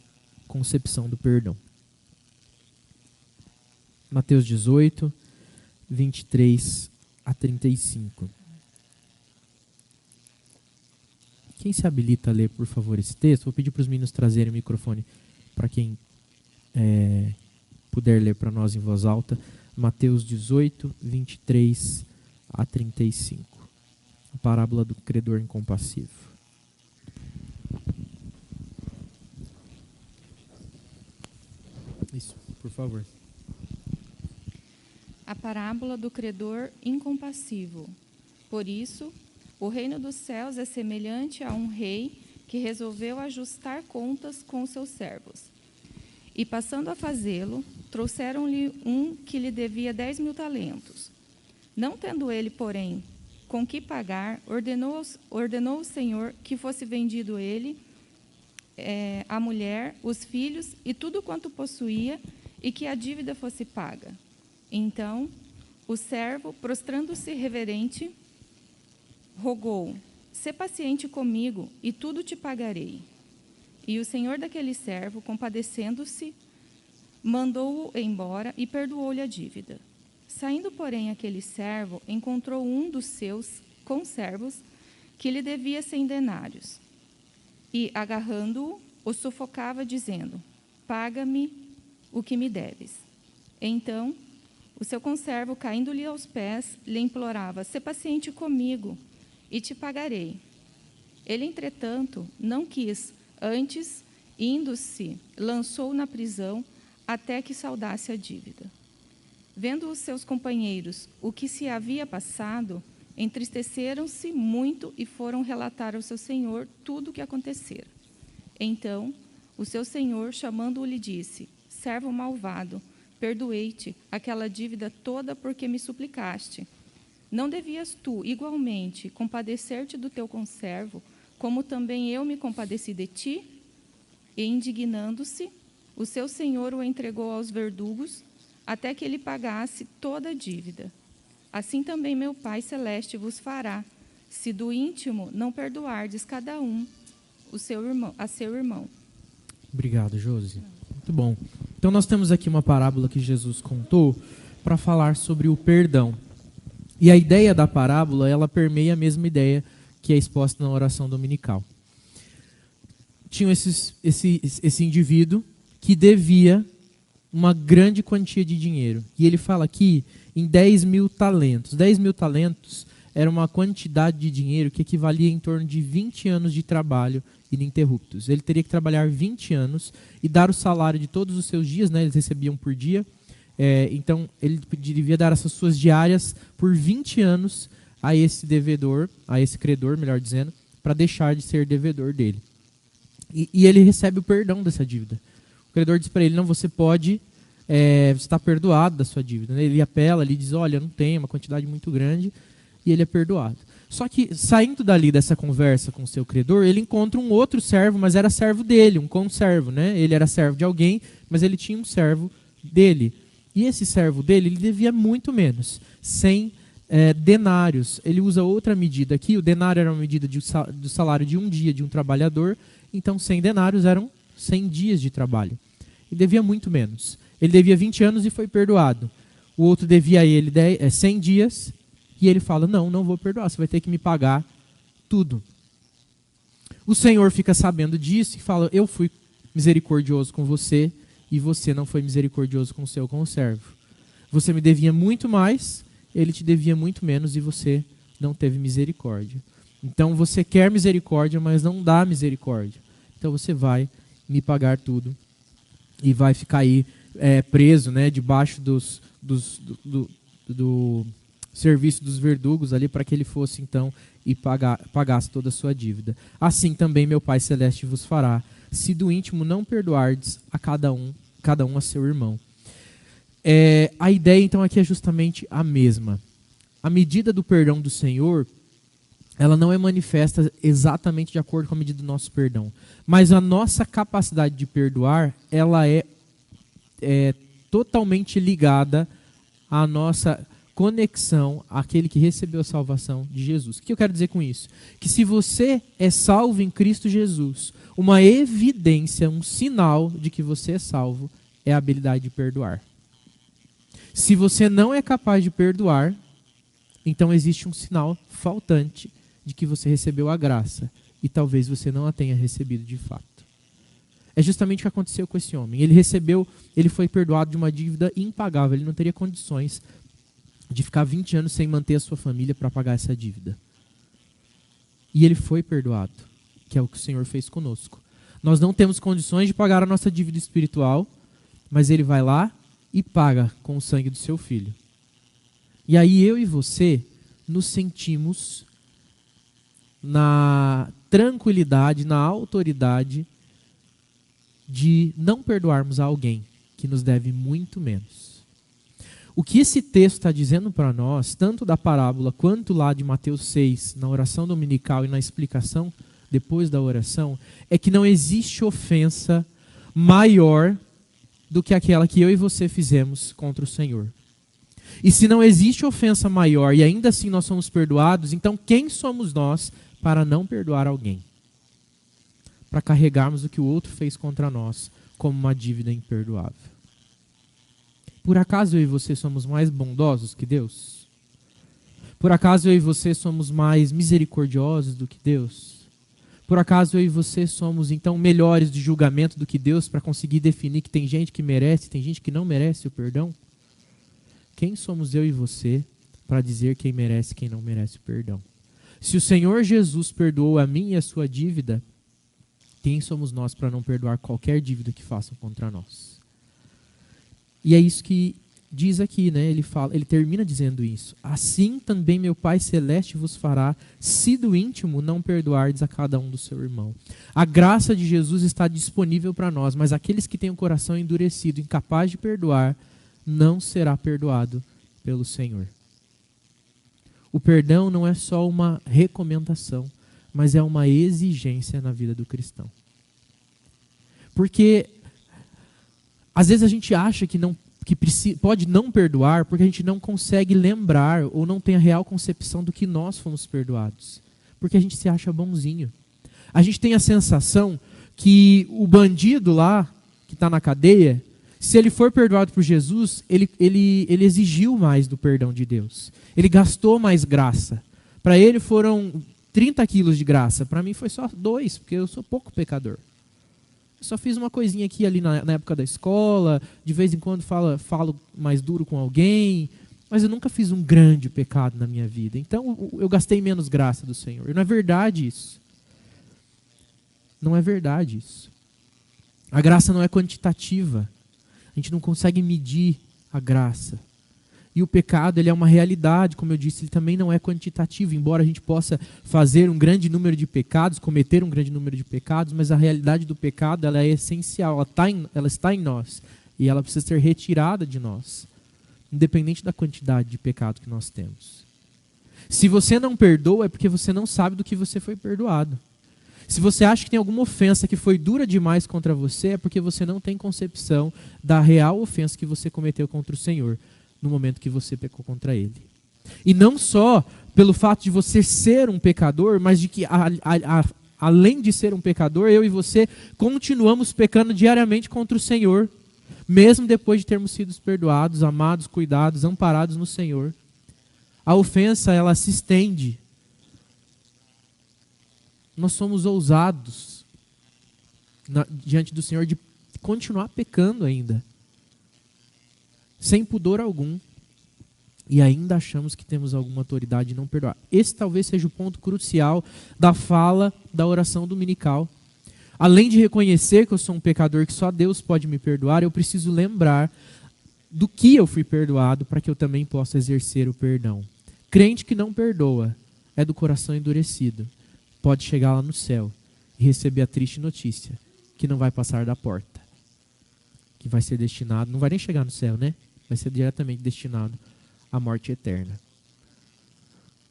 concepção do perdão. Mateus 18, 23 a 35. Quem se habilita a ler, por favor, esse texto? Vou pedir para os meninos trazerem o microfone para quem puder ler para nós em voz alta. Mateus 18, 23 a 35. A parábola do credor incompassivo. Isso, por favor. A parábola do credor incompassivo. Por isso, o reino dos céus é semelhante a um rei que resolveu ajustar contas com os seus servos. E, passando a fazê-lo, trouxeram-lhe um que lhe devia 10.000 talentos. Não tendo ele, porém, com que pagar, ordenou o Senhor que fosse vendido ele, a mulher, os filhos e tudo quanto possuía, e que a dívida fosse paga. Então, o servo, prostrando-se reverente, rogou: sê paciente comigo, e tudo te pagarei. E o senhor daquele servo, compadecendo-se, mandou-o embora e perdoou-lhe a dívida. Saindo, porém, aquele servo, encontrou um dos seus conservos que lhe devia 100 denários. E, agarrando-o, o sufocava, dizendo: paga-me o que me deves. Então, o seu conservo, caindo-lhe aos pés, lhe implorava: sê paciente comigo, e te pagarei. Ele, entretanto, não quis, antes, indo-se, lançou-o na prisão, até que saldasse a dívida. Vendo os seus companheiros o que se havia passado, entristeceram-se muito e foram relatar ao seu senhor tudo o que acontecera. Então, o seu senhor, chamando-o, lhe disse: servo malvado, perdoei-te aquela dívida toda porque me suplicaste. Não devias tu, igualmente, compadecer-te do teu conservo, como também eu me compadeci de ti? E, indignando-se, o seu senhor o entregou aos verdugos, até que ele pagasse toda a dívida. assim também meu Pai Celeste vos fará, se do íntimo não perdoardes cada um a seu irmão. Obrigado, Josi. Muito bom. Então nós temos aqui uma parábola que Jesus contou para falar sobre o perdão. E a ideia da parábola, ela permeia a mesma ideia que é exposta na oração dominical. Tinha esse indivíduo que devia uma grande quantia de dinheiro. E ele fala aqui em 10 mil talentos. 10 mil talentos era uma quantidade de dinheiro que equivalia em torno de 20 anos de trabalho ininterruptos. Ele teria que trabalhar 20 anos e dar o salário de todos os seus dias, né? Eles recebiam por dia. Então, ele devia dar essas suas diárias por 20 anos a esse devedor, a esse credor, melhor dizendo, para deixar de ser devedor dele. E ele recebe o perdão dessa dívida. O credor diz para ele, não, você pode, você está perdoado da sua dívida. Ele apela, ele diz, olha, não tem, uma quantidade muito grande, e ele é perdoado. Só que, saindo dali dessa conversa com o seu credor, ele encontra um outro servo, mas era servo dele, um conservo, né? Ele era servo de alguém, mas ele tinha um servo dele. E esse servo dele, ele devia muito menos, 100 denários. Ele usa outra medida aqui, o denário era uma medida do salário de um dia de um trabalhador, então 100 denários eram 100 dias de trabalho. Ele devia muito menos. Ele devia 20 anos e foi perdoado. O outro devia a ele 100 dias e ele fala, não vou perdoar, você vai ter que me pagar tudo. O Senhor fica sabendo disso e fala, eu fui misericordioso com você e você não foi misericordioso com o seu conservo. Você me devia muito mais, ele te devia muito menos e você não teve misericórdia. Então você quer misericórdia, mas não dá misericórdia. Então você vai me pagar tudo e vai ficar aí preso, né, debaixo do serviço dos verdugos ali para que ele fosse então e pagasse toda a sua dívida. Assim também meu Pai Celeste vos fará, se do íntimo não perdoardes a cada um a seu irmão. A ideia então aqui é justamente a mesma. A medida do perdão do Senhor, ela não é manifesta exatamente de acordo com a medida do nosso perdão. Mas a nossa capacidade de perdoar, ela é totalmente ligada à nossa conexão àquele que recebeu a salvação de Jesus. O que eu quero dizer com isso? Que se você é salvo em Cristo Jesus, uma evidência, um sinal de que você é salvo, é a habilidade de perdoar. Se você não é capaz de perdoar, então existe um sinal faltante de que você recebeu a graça e talvez você não a tenha recebido de fato. É justamente o que aconteceu com esse homem. Ele foi perdoado de uma dívida impagável, ele não teria condições de ficar 20 anos sem manter a sua família para pagar essa dívida. E ele foi perdoado, que é o que o Senhor fez conosco. Nós não temos condições de pagar a nossa dívida espiritual, mas ele vai lá e paga com o sangue do seu filho. E aí eu e você nos sentimos na tranquilidade, na autoridade de não perdoarmos a alguém que nos deve muito menos. O que esse texto está dizendo para nós, tanto da parábola quanto lá de Mateus 6, na oração dominical e na explicação depois da oração, é que não existe ofensa maior do que aquela que eu e você fizemos contra o Senhor. E se não existe ofensa maior e ainda assim nós somos perdoados, então quem somos nós para não perdoar alguém? Para carregarmos o que o outro fez contra nós como uma dívida imperdoável. Por acaso eu e você somos mais bondosos que Deus? Por acaso eu e você somos mais misericordiosos do que Deus? Por acaso eu e você somos então melhores de julgamento do que Deus para conseguir definir que tem gente que merece, tem gente que não merece o perdão? Quem somos eu e você para dizer quem merece e quem não merece o perdão? Se o Senhor Jesus perdoou a mim e a sua dívida, quem somos nós para não perdoar qualquer dívida que façam contra nós? E é isso que diz aqui, né? Ele termina dizendo isso. Assim também meu Pai Celeste vos fará, se do íntimo não perdoardes a cada um do seu irmão. A graça de Jesus está disponível para nós, mas aqueles que têm o coração endurecido, incapaz de perdoar, não será perdoado pelo Senhor. O perdão não é só uma recomendação, mas é uma exigência na vida do cristão. Porque às vezes a gente acha que que pode não perdoar porque a gente não consegue lembrar ou não tem a real concepção do que nós fomos perdoados. Porque a gente se acha bonzinho. A gente tem a sensação que o bandido lá, que está na cadeia, se ele for perdoado por Jesus, ele exigiu mais do perdão de Deus. Ele gastou mais graça. Para ele foram 30 quilos de graça. Para mim foi só 2, porque eu sou pouco pecador. Eu só fiz uma coisinha aqui ali na época da escola, de vez em quando falo mais duro com alguém, mas eu nunca fiz um grande pecado na minha vida. Então eu gastei menos graça do Senhor. E não é verdade isso. Não é verdade isso. A graça não é quantitativa. A gente não consegue medir a graça. E o pecado, ele é uma realidade, como eu disse, ele também não é quantitativo, embora a gente possa fazer um grande número de pecados, cometer um grande número de pecados, mas a realidade do pecado, ela é essencial, ela está em nós, e ela precisa ser retirada de nós, independente da quantidade de pecado que nós temos. Se você não perdoa, é porque você não sabe do que você foi perdoado. Se você acha que tem alguma ofensa que foi dura demais contra você, é porque você não tem concepção da real ofensa que você cometeu contra o Senhor, no momento que você pecou contra Ele. E não só pelo fato de você ser um pecador, mas de que, além de ser um pecador, eu e você continuamos pecando diariamente contra o Senhor, mesmo depois de termos sido perdoados, amados, cuidados, amparados no Senhor. A ofensa, ela se estende. Nós somos ousados diante do Senhor de continuar pecando ainda, sem pudor algum, e ainda achamos que temos alguma autoridade de não perdoar. Esse talvez seja o ponto crucial da fala da oração dominical. Além de reconhecer que eu sou um pecador, que só Deus pode me perdoar, eu preciso lembrar do que eu fui perdoado para que eu também possa exercer o perdão. Crente que não perdoa é do coração endurecido. Pode chegar lá no céu e receber a triste notícia que não vai passar da porta. Que vai ser destinado, não vai nem chegar no céu, né? Vai ser diretamente destinado à morte eterna.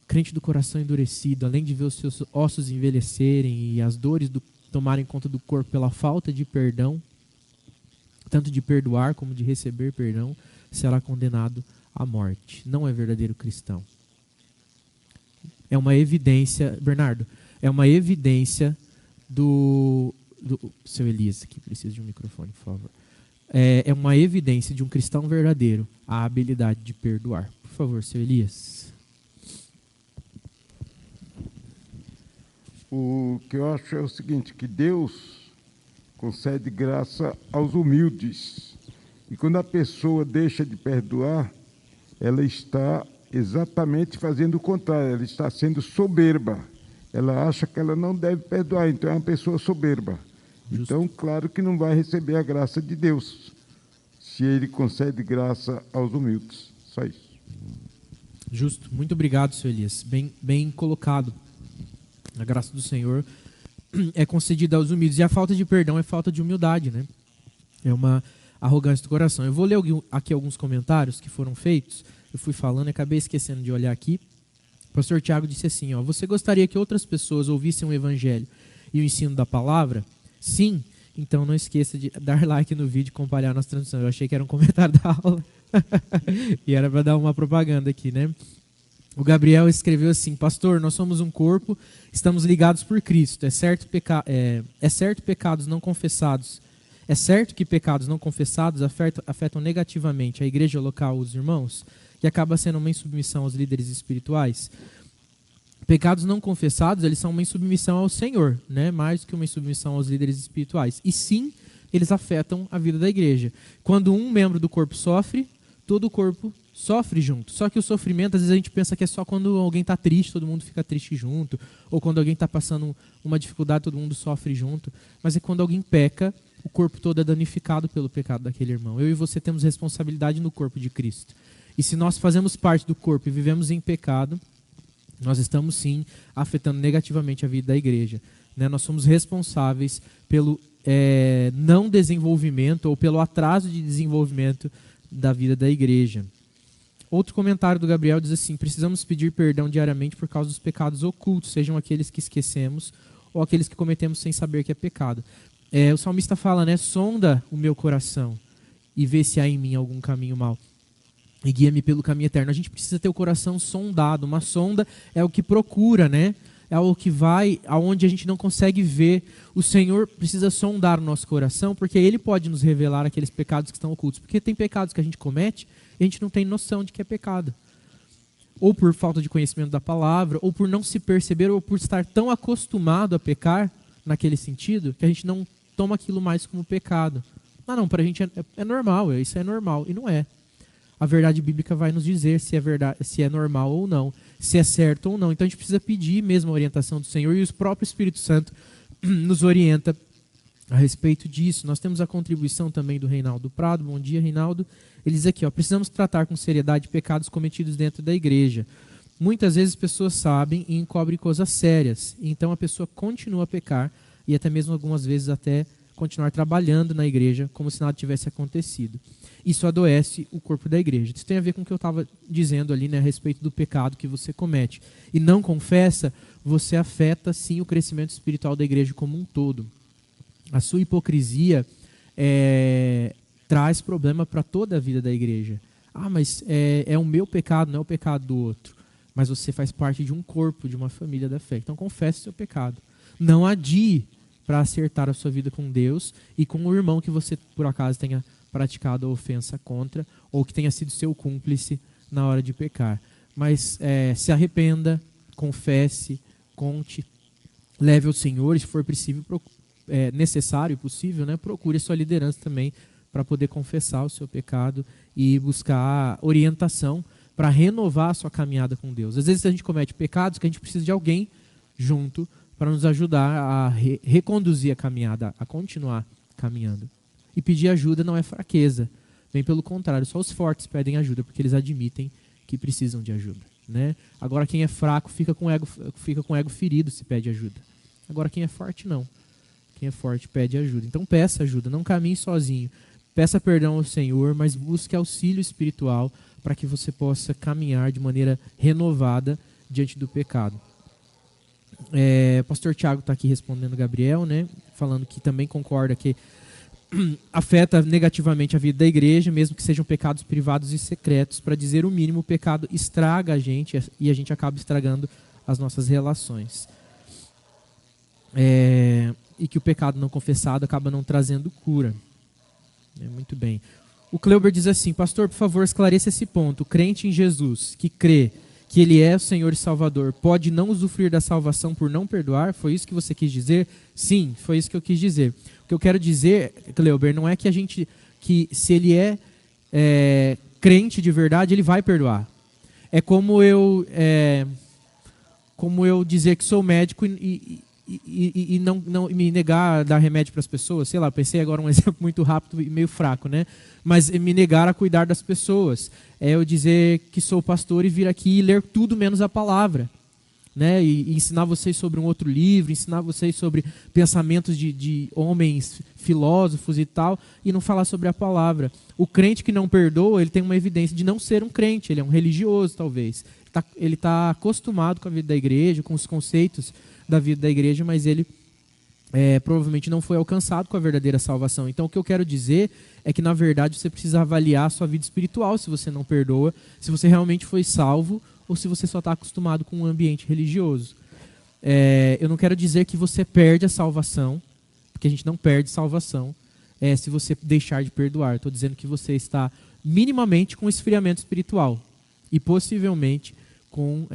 Crente do coração endurecido, além de ver os seus ossos envelhecerem e as dores tomarem conta do corpo pela falta de perdão, tanto de perdoar como de receber perdão, será condenado à morte. Não é verdadeiro cristão. É uma evidência, Bernardo, é uma evidência do seu Elias, aqui precisa de um microfone, por favor. É uma evidência de um cristão verdadeiro a habilidade de perdoar. Por favor, seu Elias. O que eu acho é o seguinte, que Deus concede graça aos humildes. E quando a pessoa deixa de perdoar, ela está exatamente fazendo o contrário, ela está sendo soberba. Ela acha que ela não deve perdoar, então é uma pessoa soberba. Justo. Então, claro que não vai receber a graça de Deus, se Ele concede graça aos humildes. Só isso. Justo. Muito obrigado, seu Elias. Bem colocado. A graça do Senhor é concedida aos humildes. E a falta de perdão é falta de humildade, né? É uma arrogância do coração. Eu vou ler aqui alguns comentários que foram feitos. Eu fui falando e acabei esquecendo de olhar aqui. O pastor Tiago disse assim, você gostaria que outras pessoas ouvissem o evangelho e o ensino da palavra? Sim, então não esqueça de dar like no vídeo e compartilhar nas traduções. Eu achei que era um comentário da aula e era para dar uma propaganda aqui, né? O Gabriel escreveu assim, pastor, nós somos um corpo, estamos ligados por Cristo. É certo pecados não confessados. É certo que pecados não confessados afetam negativamente a igreja local, os irmãos, que acaba sendo uma insubmissão aos líderes espirituais. Pecados não confessados, eles são uma insubmissão ao Senhor, né? Mais do que uma insubmissão aos líderes espirituais. E sim, eles afetam a vida da igreja. Quando um membro do corpo sofre, todo o corpo sofre junto. Só que o sofrimento, às vezes a gente pensa que é só quando alguém está triste, todo mundo fica triste junto. Ou quando alguém está passando uma dificuldade, todo mundo sofre junto. Mas é quando alguém peca, o corpo todo é danificado pelo pecado daquele irmão. Eu e você temos responsabilidade no corpo de Cristo. E se nós fazemos parte do corpo e vivemos em pecado, nós estamos sim afetando negativamente a vida da igreja, né? Nós somos responsáveis pelo não desenvolvimento ou pelo atraso de desenvolvimento da vida da igreja. Outro comentário do Gabriel diz assim, precisamos pedir perdão diariamente por causa dos pecados ocultos, sejam aqueles que esquecemos ou aqueles que cometemos sem saber que é pecado. O salmista fala, né, sonda o meu coração e vê se há em mim algum caminho mau. E guia-me pelo caminho eterno. A gente precisa ter o coração sondado. Uma sonda é o que procura, né? É o que vai aonde a gente não consegue ver. O Senhor precisa sondar o nosso coração, porque Ele pode nos revelar aqueles pecados que estão ocultos. Porque tem pecados que a gente comete e a gente não tem noção de que é pecado. Ou por falta de conhecimento da palavra, ou por não se perceber, ou por estar tão acostumado a pecar, naquele sentido, que a gente não toma aquilo mais como pecado. Não, para a gente é normal, isso é normal. E não é. A verdade bíblica vai nos dizer se é verdade, se é normal ou não, se é certo ou não. Então a gente precisa pedir mesmo a orientação do Senhor, e o próprio Espírito Santo nos orienta a respeito disso. Nós temos a contribuição também do Reinaldo Prado. Bom dia, Reinaldo. Ele diz aqui, precisamos tratar com seriedade pecados cometidos dentro da igreja. Muitas vezes as pessoas sabem e encobrem coisas sérias, então a pessoa continua a pecar e até mesmo algumas vezes até continuar trabalhando na igreja como se nada tivesse acontecido. Isso adoece o corpo da igreja. Isso tem a ver com o que eu estava dizendo ali, né, a respeito do pecado que você comete. E não confessa, você afeta sim o crescimento espiritual da igreja como um todo. A sua hipocrisia traz problema para toda a vida da igreja. Mas é o meu pecado, não é o pecado do outro. Mas você faz parte de um corpo, de uma família da fé. Então confesse o seu pecado. Não adie para acertar a sua vida com Deus e com o irmão que você, por acaso, tenha praticado a ofensa contra, ou que tenha sido seu cúmplice na hora de pecar. Mas se arrependa, confesse, conte, leve ao Senhor, e se for necessário e possível, né, procure a sua liderança também para poder confessar o seu pecado e buscar orientação para renovar a sua caminhada com Deus. Às vezes a gente comete pecados que a gente precisa de alguém junto para nos ajudar a reconduzir a caminhada, a continuar caminhando. E pedir ajuda não é fraqueza. Bem pelo contrário, só os fortes pedem ajuda, porque eles admitem que precisam de ajuda, né? Agora quem é fraco fica com o ego ferido se pede ajuda. Agora quem é forte não. Quem é forte pede ajuda. Então peça ajuda, não caminhe sozinho. Peça perdão ao Senhor, mas busque auxílio espiritual para que você possa caminhar de maneira renovada diante do pecado. O pastor Tiago está aqui respondendo Gabriel, né, falando que também concorda que afeta negativamente a vida da igreja, mesmo que sejam pecados privados e secretos. Para dizer o mínimo, o pecado estraga a gente e a gente acaba estragando as nossas relações. E que o pecado não confessado acaba não trazendo cura. Muito bem. O Cleuber diz assim: pastor, por favor, esclareça esse ponto. O crente em Jesus, que crê que Ele é o Senhor e Salvador, pode não usufruir da salvação por não perdoar? Foi isso que você quis dizer? Sim, foi isso que eu quis dizer. O que eu quero dizer, Cleuber, não é que se ele é crente de verdade, ele vai perdoar. É como eu dizer que sou médico e não me negar a dar remédio para as pessoas. Sei lá, pensei agora um exemplo muito rápido e meio fraco, né? Mas me negar a cuidar das pessoas. É eu dizer que sou pastor e vir aqui e ler tudo menos a palavra, né? E ensinar vocês sobre um outro livro, ensinar vocês sobre pensamentos de homens filósofos e tal, e não falar sobre a palavra. O crente que não perdoa, ele tem uma evidência de não ser um crente, ele é um religioso talvez. Ele está acostumado com a vida da igreja, com os conceitos da vida da igreja, mas ele provavelmente não foi alcançado com a verdadeira salvação. Então o que eu quero dizer é que na verdade você precisa avaliar a sua vida espiritual, se você não perdoa, se você realmente foi salvo ou se você só está acostumado com um ambiente religioso. Eu não quero dizer que você perde a salvação, porque a gente não perde salvação se você deixar de perdoar. Estou dizendo que você está minimamente com esfriamento espiritual e possivelmente com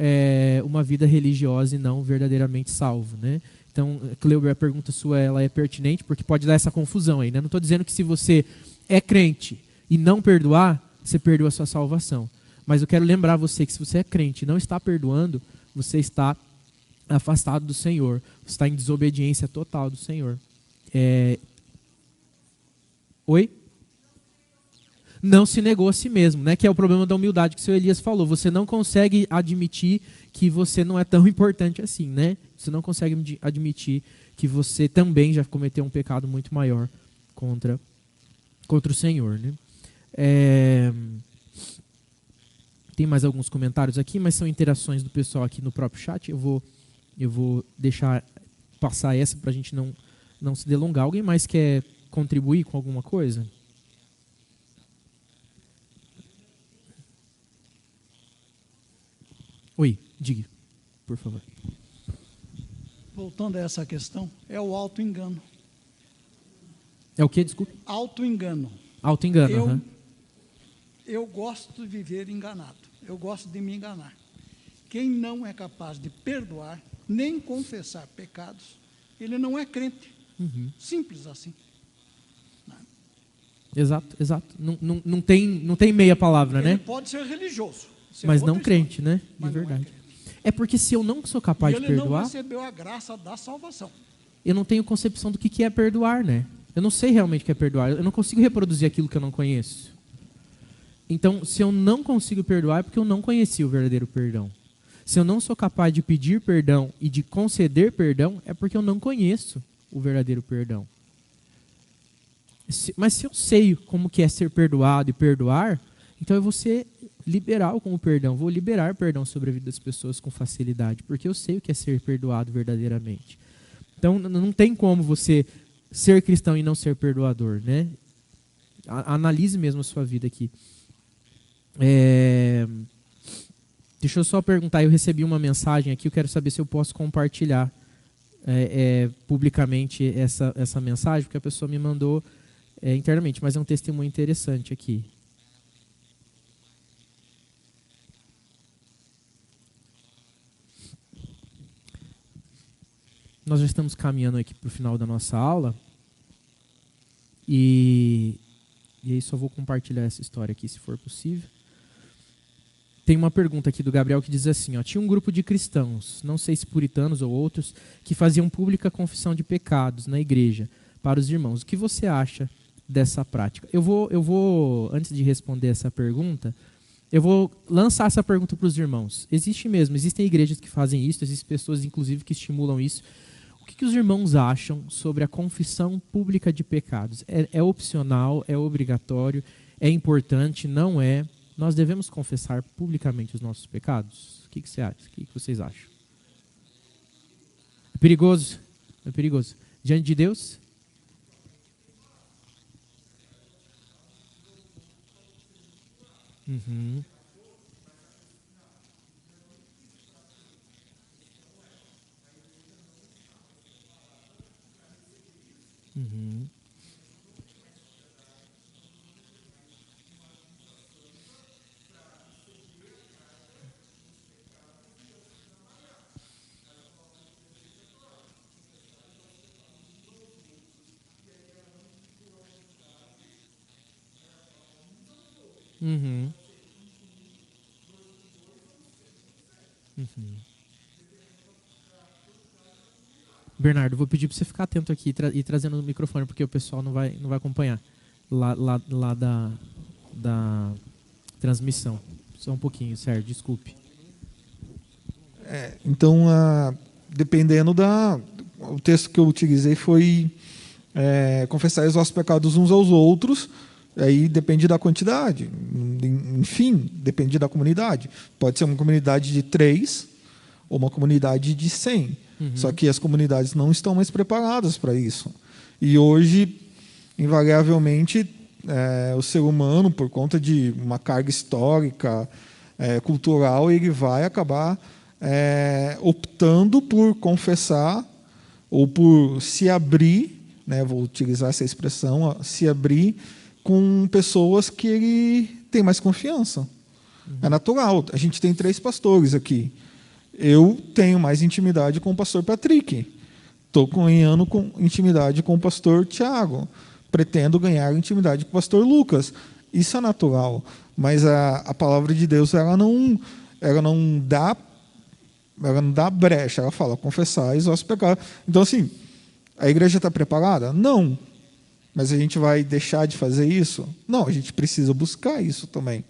uma vida religiosa e não verdadeiramente salvo, né? Então, Cleuber, a pergunta sua ela é pertinente, porque pode dar essa confusão aí, né? Não estou dizendo que se você é crente e não perdoar, você perdeu a sua salvação. Mas eu quero lembrar você que se você é crente e não está perdoando, você está afastado do Senhor. Você está em desobediência total do Senhor. Oi? Não se negou a si mesmo, né? Que é o problema da humildade que o seu Elias falou. Você não consegue admitir que você não é tão importante assim, né? Você não consegue admitir que você também já cometeu um pecado muito maior contra o Senhor, né? Tem mais alguns comentários aqui, mas são interações do pessoal aqui no próprio chat. Eu vou deixar passar essa para a gente não se delongar. Alguém mais quer contribuir com alguma coisa? Oi, diga, por favor. Voltando a essa questão, é o auto-engano. É o quê, desculpe? Auto-engano. Auto-engano. Eu gosto de viver enganado. Eu gosto de me enganar. Quem não é capaz de perdoar, nem confessar pecados, ele não é crente. Simples assim. Exato. Não tem meia palavra, Ele né? pode ser religioso. Isso é Mas outra não história. crente, né? De Mas não é verdade. crente. É porque se eu não sou capaz de Ele não perdoar, recebeu a graça da salvação. eu não tenho concepção do que é perdoar, né? Eu não sei realmente o que é perdoar. Eu não consigo reproduzir aquilo que eu não conheço. Então, se eu não consigo perdoar, é porque eu não conheci o verdadeiro perdão. Se eu não sou capaz de pedir perdão e de conceder perdão, é porque eu não conheço o verdadeiro perdão. Mas se eu sei como que é ser perdoado e perdoar, então eu vou ser liberal com o perdão. Vou liberar perdão sobre a vida das pessoas com facilidade, porque eu sei o que é ser perdoado verdadeiramente. Então, não tem como você ser cristão e não ser perdoador, né? Analise mesmo a sua vida aqui. Deixa eu só perguntar, eu recebi uma mensagem aqui, eu quero saber se eu posso compartilhar publicamente essa mensagem, porque a pessoa me mandou internamente, mas é um testemunho interessante aqui. Nós já estamos caminhando aqui para o final da nossa aula e aí só vou compartilhar essa história aqui, se for possível. Tem uma pergunta aqui do Gabriel que diz assim, ó, tinha um grupo de cristãos, não sei se puritanos ou outros, que faziam pública confissão de pecados na igreja para os irmãos. O que você acha dessa prática? Eu vou, antes de responder essa pergunta, eu vou lançar essa pergunta para os irmãos. Existem igrejas que fazem isso, existem pessoas, inclusive, que estimulam isso. O que os irmãos acham sobre a confissão pública de pecados? É opcional, é obrigatório, é importante, não é? Nós devemos confessar publicamente os nossos pecados? O que você acha? O que vocês acham? É perigoso? É perigoso. Diante de Deus? Uhum. Uhum. Uhum. Uhum. Bernardo, vou pedir para você ficar atento aqui e trazendo o microfone, porque o pessoal não vai acompanhar lá da transmissão. Só um pouquinho, Sérgio, desculpe. Então, dependendo o texto que eu utilizei foi confessar os vossos pecados uns aos outros. Aí depende da quantidade, enfim, depende da comunidade. Pode ser uma comunidade de 3 ou uma comunidade de 100. Uhum. Só que as comunidades não estão mais preparadas para isso. E hoje, invariavelmente, o ser humano, por conta de uma carga histórica, cultural, ele vai acabar optando por confessar ou por se abrir, né, vou utilizar essa expressão, se abrir com pessoas que ele tem mais confiança. Uhum. É natural. A gente tem 3 pastores aqui. Eu tenho mais intimidade com o pastor Patrick. Estou ganhando com intimidade com o pastor Tiago. Pretendo ganhar intimidade com o pastor Lucas. Isso é natural. Mas a palavra de Deus ela não dá brecha. Ela fala, confessais os vossos pecados. Então, assim, a igreja está preparada? Não. Mas a gente vai deixar de fazer isso? Não, a gente precisa buscar isso também.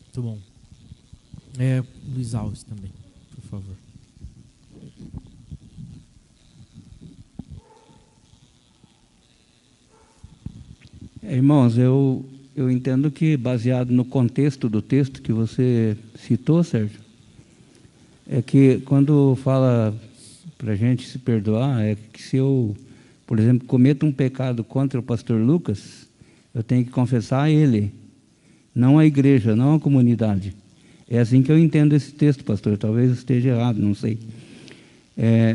Muito bom. Luiz Alves também, por favor. Irmãos, eu entendo que, baseado no contexto do texto que você citou, Sérgio, é que quando fala para a gente se perdoar, é que se eu, por exemplo, cometo um pecado contra o pastor Lucas, eu tenho que confessar a ele, não a igreja, não a comunidade. É assim que eu entendo esse texto, pastor. Talvez eu esteja errado, não sei.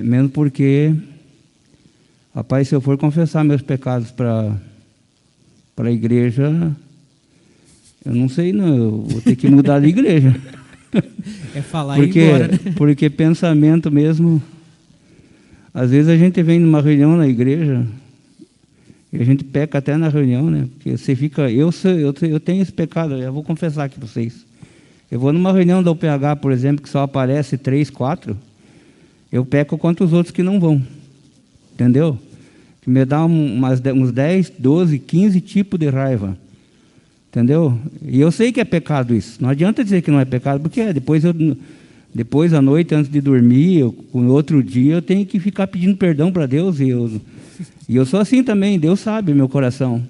Mesmo porque, rapaz, se eu for confessar meus pecados para a igreja, eu não sei não, eu vou ter que mudar de igreja. É falar e ir embora, né? Porque pensamento mesmo... Às vezes a gente vem numa reunião na igreja e a gente peca até na reunião, né? Porque você fica... Eu tenho esse pecado, eu vou confessar aqui para vocês. Eu vou numa reunião da UPH, por exemplo, que só aparece 3, 4, eu peco contra os outros que não vão. Entendeu? Que me dá uns 10, 12, 15 tipos de raiva. Entendeu? E eu sei que é pecado isso. Não adianta dizer que não é pecado, porque depois à noite, antes de dormir, no outro dia, eu tenho que ficar pedindo perdão para Deus. E eu sou assim também, Deus sabe meu coração.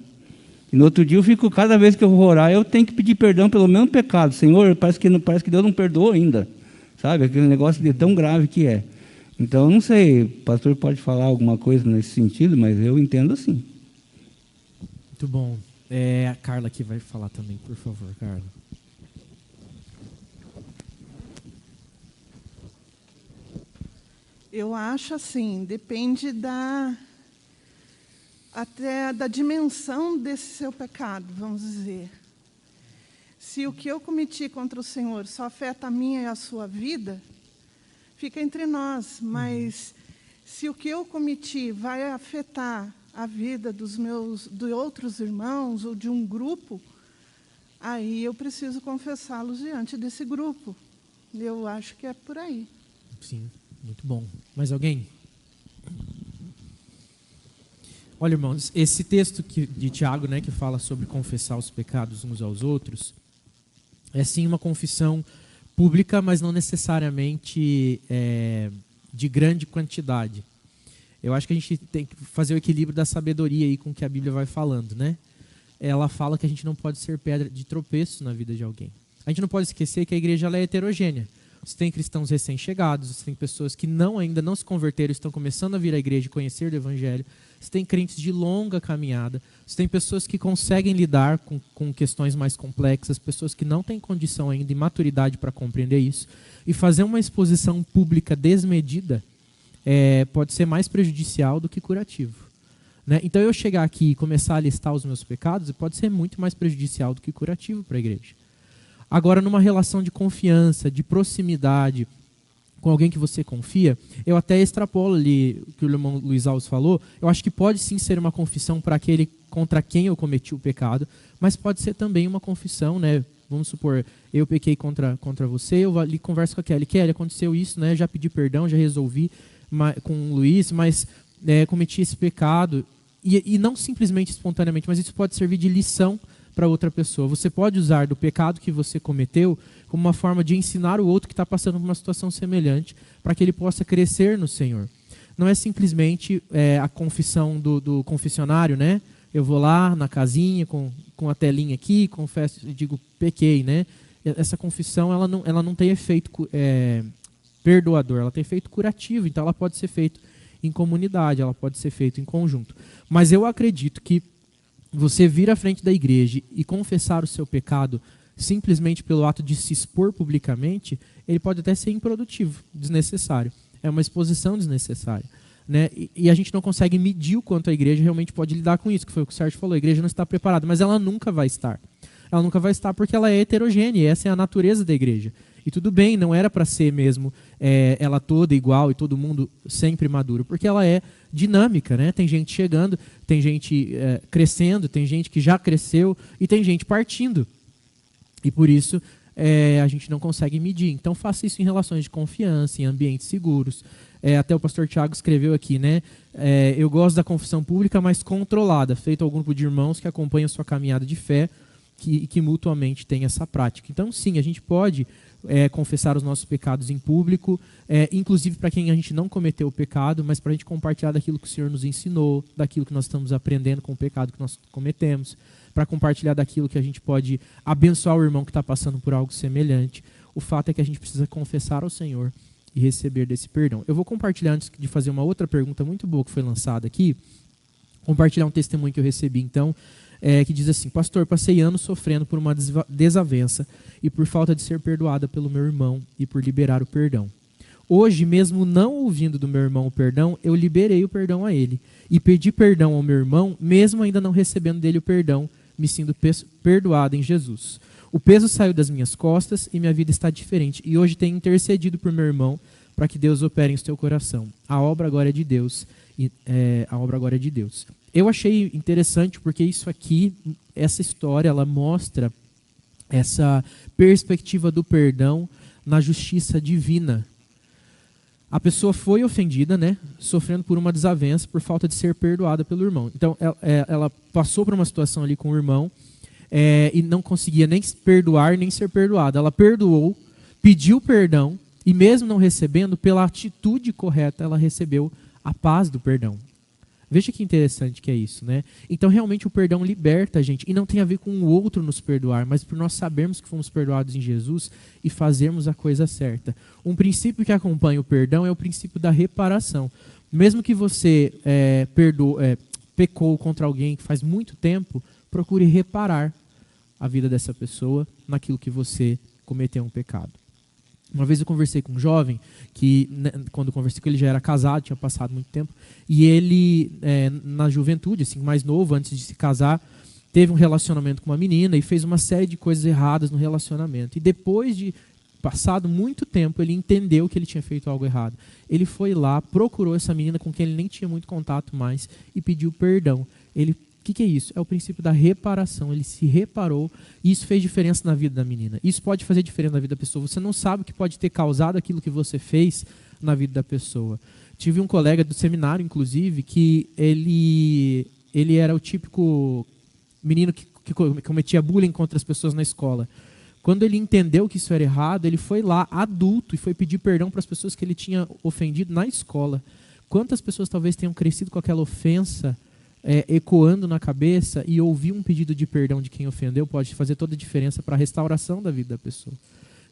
E no outro dia, cada vez que eu vou orar, eu tenho que pedir perdão pelo mesmo pecado. Senhor, parece que Deus não perdoou ainda. Sabe? Aquele negócio de tão grave que é. Então, eu não sei, o pastor pode falar alguma coisa nesse sentido, mas eu entendo assim. Muito bom. A Carla aqui vai falar também, por favor, Carla. Eu acho assim, depende até da dimensão desse seu pecado, vamos dizer. Se o que eu cometi contra o Senhor só afeta a minha e a sua vida, fica entre nós. Mas se o que eu cometi vai afetar a vida de outros irmãos ou de um grupo, aí eu preciso confessá-los diante desse grupo. Eu acho que é por aí. Sim, muito bom. Mais alguém? Olha, irmãos, esse texto de Tiago, né, que fala sobre confessar os pecados uns aos outros, é sim uma confissão pública, mas não necessariamente de grande quantidade. Eu acho que a gente tem que fazer o equilíbrio da sabedoria aí com o que a Bíblia vai falando, né? Ela fala que a gente não pode ser pedra de tropeço na vida de alguém. A gente não pode esquecer que a igreja ela é heterogênea. Você tem cristãos recém-chegados, você tem pessoas que ainda não se converteram, estão começando a vir à igreja e conhecer o evangelho. Você tem crentes de longa caminhada. Você tem pessoas que conseguem lidar com questões mais complexas, pessoas que não têm condição ainda e maturidade para compreender isso. E fazer uma exposição pública desmedida pode ser mais prejudicial do que curativo. Né? Então eu chegar aqui e começar a listar os meus pecados pode ser muito mais prejudicial do que curativo para a igreja. Agora, numa relação de confiança, de proximidade, com alguém que você confia, eu até extrapolo ali o que o irmão Luiz Alves falou, eu acho que pode sim ser uma confissão para aquele contra quem eu cometi o pecado, mas pode ser também uma confissão, né? Vamos supor, eu pequei contra você, eu ali converso com a Kelly, aconteceu isso, né? Já pedi perdão, já resolvi com o Luiz, mas cometi esse pecado, e não simplesmente espontaneamente, mas isso pode servir de lição para outra pessoa. Você pode usar do pecado que você cometeu como uma forma de ensinar o outro que está passando por uma situação semelhante, para que ele possa crescer no Senhor. Não é simplesmente a confissão do confessionário, né? Eu vou lá na casinha com a telinha aqui, confesso, digo, pequei, né? Essa confissão ela não tem efeito perdoador, ela tem efeito curativo, então ela pode ser feita em comunidade, ela pode ser feita em conjunto. Mas eu acredito que você vir à frente da igreja e confessar o seu pecado simplesmente pelo ato de se expor publicamente, ele pode até ser improdutivo, desnecessário. É uma exposição desnecessária. Né? E a gente não consegue medir o quanto a igreja realmente pode lidar com isso, que foi o que o Sérgio falou, a igreja não está preparada, mas ela nunca vai estar. Ela nunca vai estar porque ela é heterogênea, e essa é a natureza da igreja. E tudo bem, não era para ser mesmo ela toda igual e todo mundo sempre maduro, porque ela é dinâmica, né? Tem gente chegando, tem gente crescendo, tem gente que já cresceu e tem gente partindo. E por isso a gente não consegue medir. Então faça isso em relações de confiança, em ambientes seguros. Até o pastor Tiago escreveu aqui, né? Eu gosto da confissão pública, mas controlada, feita ao grupo de irmãos que acompanham sua caminhada de fé, que mutuamente tem essa prática. Então sim, a gente pode confessar os nossos pecados em público, inclusive para quem a gente não cometeu o pecado, mas para a gente compartilhar daquilo que o Senhor nos ensinou, daquilo que nós estamos aprendendo com o pecado que nós cometemos, para compartilhar daquilo que a gente pode abençoar o irmão que está passando por algo semelhante. O fato é que a gente precisa confessar ao Senhor e receber desse perdão. Eu vou compartilhar, antes de fazer uma outra pergunta muito boa que foi lançada aqui, compartilhar um testemunho que eu recebi. Então, que diz assim: pastor, passei anos sofrendo por uma desavença e por falta de ser perdoada pelo meu irmão e por liberar o perdão. Hoje, mesmo não ouvindo do meu irmão o perdão, eu liberei o perdão a ele. E pedi perdão ao meu irmão, mesmo ainda não recebendo dele o perdão, me sinto perdoado em Jesus. O peso saiu das minhas costas e minha vida está diferente. E hoje tenho intercedido por meu irmão para que Deus opere em seu coração. A obra agora é de Deus. Eu achei interessante porque isso aqui, essa história, ela mostra essa perspectiva do perdão na justiça divina. A pessoa foi ofendida, né, sofrendo por uma desavença por falta de ser perdoada pelo irmão. Então, ela passou por uma situação ali com o irmão e não conseguia nem perdoar nem ser perdoada. Ela perdoou, pediu perdão e mesmo não recebendo, pela atitude correta, ela recebeu a paz do perdão. Veja que interessante que é isso, né? Então, realmente, o perdão liberta a gente. E não tem a ver com o outro nos perdoar, mas por nós sabermos que fomos perdoados em Jesus e fazermos a coisa certa. Um princípio que acompanha o perdão é o princípio da reparação. Mesmo que você pecou contra alguém que faz muito tempo, procure reparar a vida dessa pessoa naquilo que você cometeu um pecado. Uma vez eu conversei com um jovem que, quando eu conversei com ele, já era casado, tinha passado muito tempo, e ele, na juventude, assim, mais novo, antes de se casar, teve um relacionamento com uma menina e fez uma série de coisas erradas no relacionamento. E depois de passado muito tempo, ele entendeu que ele tinha feito algo errado. Ele foi lá, procurou essa menina com quem ele nem tinha muito contato mais e pediu perdão. O que é isso? É o princípio da reparação. Ele se reparou e isso fez diferença na vida da menina. Isso pode fazer diferença na vida da pessoa. Você não sabe o que pode ter causado aquilo que você fez na vida da pessoa. Tive um colega do seminário, inclusive, que ele era o típico menino que cometia bullying contra as pessoas na escola. Quando ele entendeu que isso era errado, ele foi lá, adulto, e foi pedir perdão para as pessoas que ele tinha ofendido na escola. Quantas pessoas talvez tenham crescido com aquela ofensa ecoando na cabeça, e ouvir um pedido de perdão de quem ofendeu pode fazer toda a diferença para a restauração da vida da pessoa.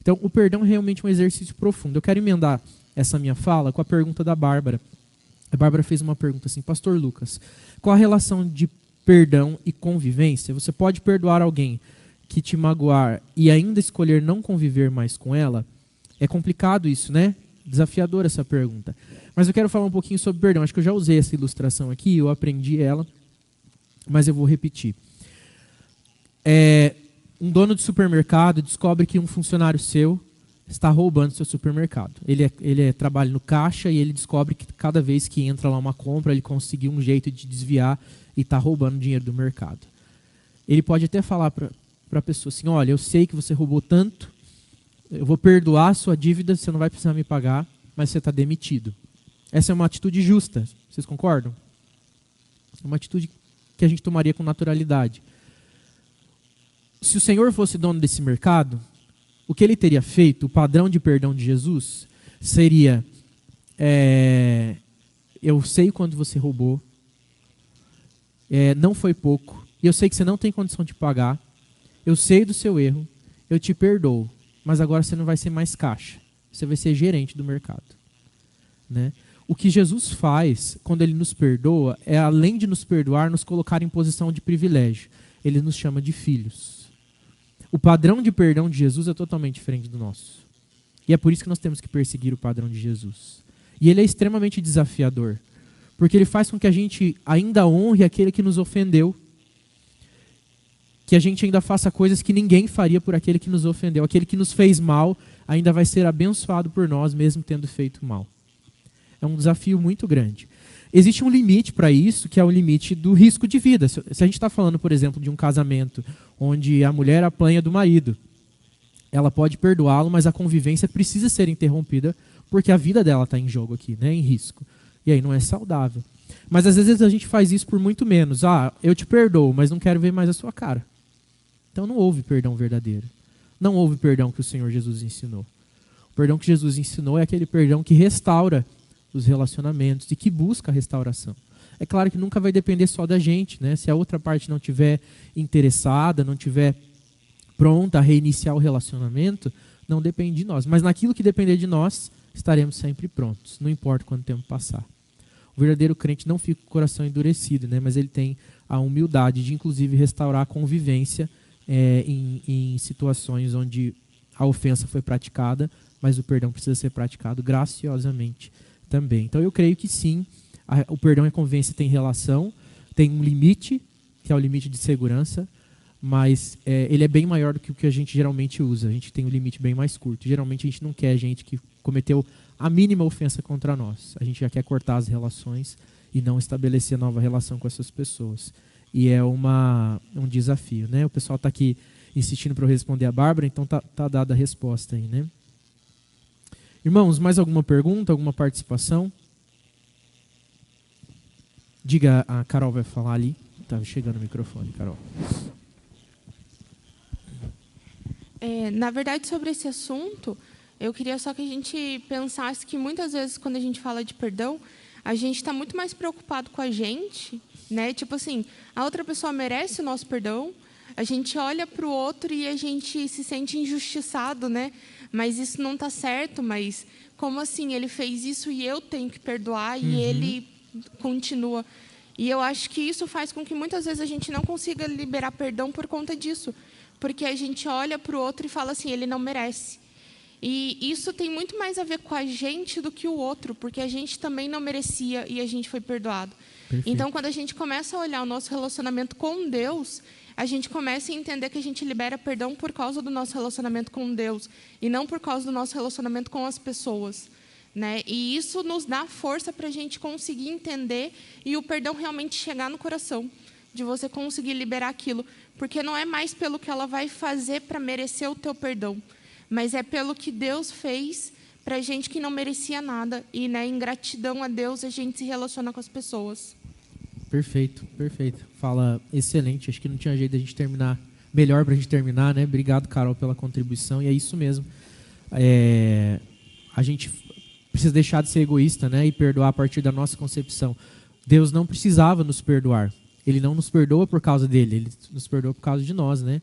Então, o perdão é realmente um exercício profundo. Eu quero emendar essa minha fala com a pergunta da Bárbara. A Bárbara fez uma pergunta assim: Pastor Lucas, qual a relação de perdão e convivência? Você pode perdoar alguém que te magoar e ainda escolher não conviver mais com ela? É complicado isso, né? Desafiadora essa pergunta. Mas eu quero falar um pouquinho sobre perdão. Acho que eu já usei essa ilustração aqui, eu aprendi ela, mas eu vou repetir. Um dono de supermercado descobre que um funcionário seu está roubando seu supermercado. Ele trabalha no caixa e ele descobre que cada vez que entra lá uma compra, ele conseguiu um jeito de desviar e está roubando dinheiro do mercado. Ele pode até falar para a pessoa assim: olha, eu sei que você roubou tanto, eu vou perdoar a sua dívida, você não vai precisar me pagar, mas você está demitido. Essa é uma atitude justa, vocês concordam? É uma atitude que a gente tomaria com naturalidade. Se o Senhor fosse dono desse mercado, o que ele teria feito, o padrão de perdão de Jesus, seria: eu sei quando você roubou, não foi pouco, e eu sei que você não tem condição de pagar, eu sei do seu erro, eu te perdoo, mas agora você não vai ser mais caixa, você vai ser gerente do mercado. Né? O que Jesus faz quando ele nos perdoa é, além de nos perdoar, nos colocar em posição de privilégio. Ele nos chama de filhos. O padrão de perdão de Jesus é totalmente diferente do nosso. E é por isso que nós temos que perseguir o padrão de Jesus. E ele é extremamente desafiador, porque ele faz com que a gente ainda honre aquele que nos ofendeu, que a gente ainda faça coisas que ninguém faria por aquele que nos ofendeu. Aquele que nos fez mal ainda vai ser abençoado por nós, mesmo tendo feito mal. É um desafio muito grande. Existe um limite para isso, que é o limite do risco de vida. Se a gente está falando, por exemplo, de um casamento onde a mulher apanha do marido, ela pode perdoá-lo, mas a convivência precisa ser interrompida porque a vida dela está em jogo aqui, né, em risco. E aí não é saudável. Mas às vezes a gente faz isso por muito menos. Eu te perdoo, mas não quero ver mais a sua cara. Então não houve perdão verdadeiro. Não houve perdão que o Senhor Jesus ensinou. O perdão que Jesus ensinou é aquele perdão que restaura os relacionamentos e que busca a restauração. É claro que nunca vai depender só da gente, né? Se a outra parte não estiver interessada, não estiver pronta a reiniciar o relacionamento, não depende de nós. Mas naquilo que depender de nós, estaremos sempre prontos, não importa quanto tempo passar. O verdadeiro crente não fica com o coração endurecido, né? Mas ele tem a humildade de, inclusive, restaurar a convivência em situações onde a ofensa foi praticada, mas o perdão precisa ser praticado graciosamente também. Então eu creio que sim, o perdão e a convivência têm relação, tem um limite, que é o limite de segurança, mas ele é bem maior do que o que a gente geralmente usa. A gente tem um limite bem mais curto. Geralmente a gente não quer gente que cometeu a mínima ofensa contra nós. A gente já quer cortar as relações e não estabelecer nova relação com essas pessoas. E é um desafio, né? O pessoal está aqui insistindo para eu responder a Bárbara, então tá dada a resposta aí, né? Irmãos, mais alguma pergunta, alguma participação? Diga, a Carol vai falar ali. Tá chegando o microfone, Carol. Na verdade, sobre esse assunto, eu queria só que a gente pensasse que muitas vezes, quando a gente fala de perdão, a gente está muito mais preocupado com a gente, né? Tipo assim, a outra pessoa merece o nosso perdão, a gente olha para o outro e a gente se sente injustiçado, né? Mas isso não está certo, mas como assim? Ele fez isso e eu tenho que perdoar e ele continua. E eu acho que isso faz com que muitas vezes a gente não consiga liberar perdão por conta disso. Porque a gente olha para o outro e fala assim, ele não merece. E isso tem muito mais a ver com a gente do que o outro, porque a gente também não merecia e a gente foi perdoado. Perfeito. Então, quando a gente começa a olhar o nosso relacionamento com Deus, a gente começa a entender que a gente libera perdão por causa do nosso relacionamento com Deus e não por causa do nosso relacionamento com as pessoas, né? E isso nos dá força para a gente conseguir entender e o perdão realmente chegar no coração, de você conseguir liberar aquilo. Porque não é mais pelo que ela vai fazer para merecer o teu perdão, mas é pelo que Deus fez para a gente que não merecia nada. E, né, em gratidão a Deus, a gente se relaciona com as pessoas. Perfeito, perfeito. Fala excelente. Acho que não tinha jeito de a gente terminar melhor para a gente terminar, né? Obrigado, Carol, pela contribuição. E é isso mesmo. A gente precisa deixar de ser egoísta, né? E perdoar a partir da nossa concepção. Deus não precisava nos perdoar. Ele não nos perdoa por causa dele, ele nos perdoa por causa de nós, né?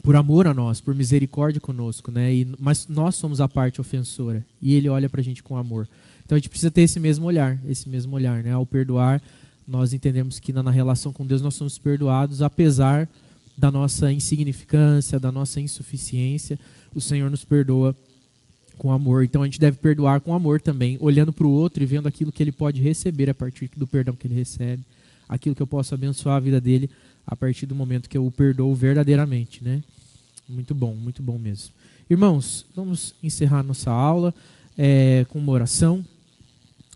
Por amor a nós, por misericórdia conosco, né? Mas nós somos a parte ofensora e ele olha pra gente com amor. Então a gente precisa ter esse mesmo olhar, né? Ao perdoar, nós entendemos que na relação com Deus nós somos perdoados, apesar da nossa insignificância, da nossa insuficiência, o Senhor nos perdoa com amor. Então a gente deve perdoar com amor também, olhando para o outro e vendo aquilo que ele pode receber a partir do perdão que ele recebe. Aquilo que eu posso abençoar a vida dele a partir do momento que eu o perdoo verdadeiramente, né? Muito bom mesmo. Irmãos, vamos encerrar nossa aula com uma oração.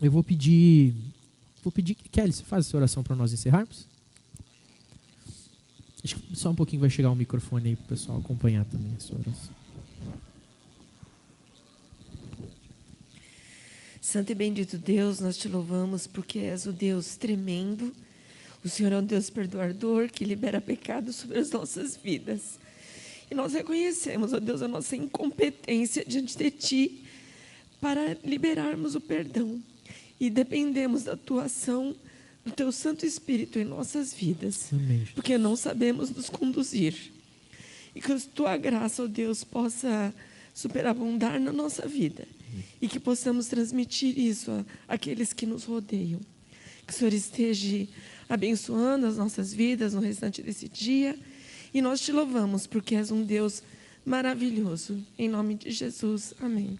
Eu vou pedir, Kelly, você faz essa oração para nós encerrarmos? Acho que só um pouquinho vai chegar o microfone aí para o pessoal acompanhar também a sua oração. Santo e bendito Deus, nós te louvamos porque és o Deus tremendo. O Senhor é um Deus perdoador que libera pecado sobre as nossas vidas. E nós reconhecemos, ó Deus, a nossa incompetência diante de Ti para liberarmos o perdão. E dependemos da Tua ação, do Teu Santo Espírito em nossas vidas. Amém. Porque não sabemos nos conduzir. E que a Tua graça, ó Deus, possa superabundar na nossa vida. E que possamos transmitir isso àqueles que nos rodeiam. Que o Senhor esteja abençoando as nossas vidas no restante desse dia. E nós te louvamos porque és um Deus maravilhoso. Em nome de Jesus. Amém.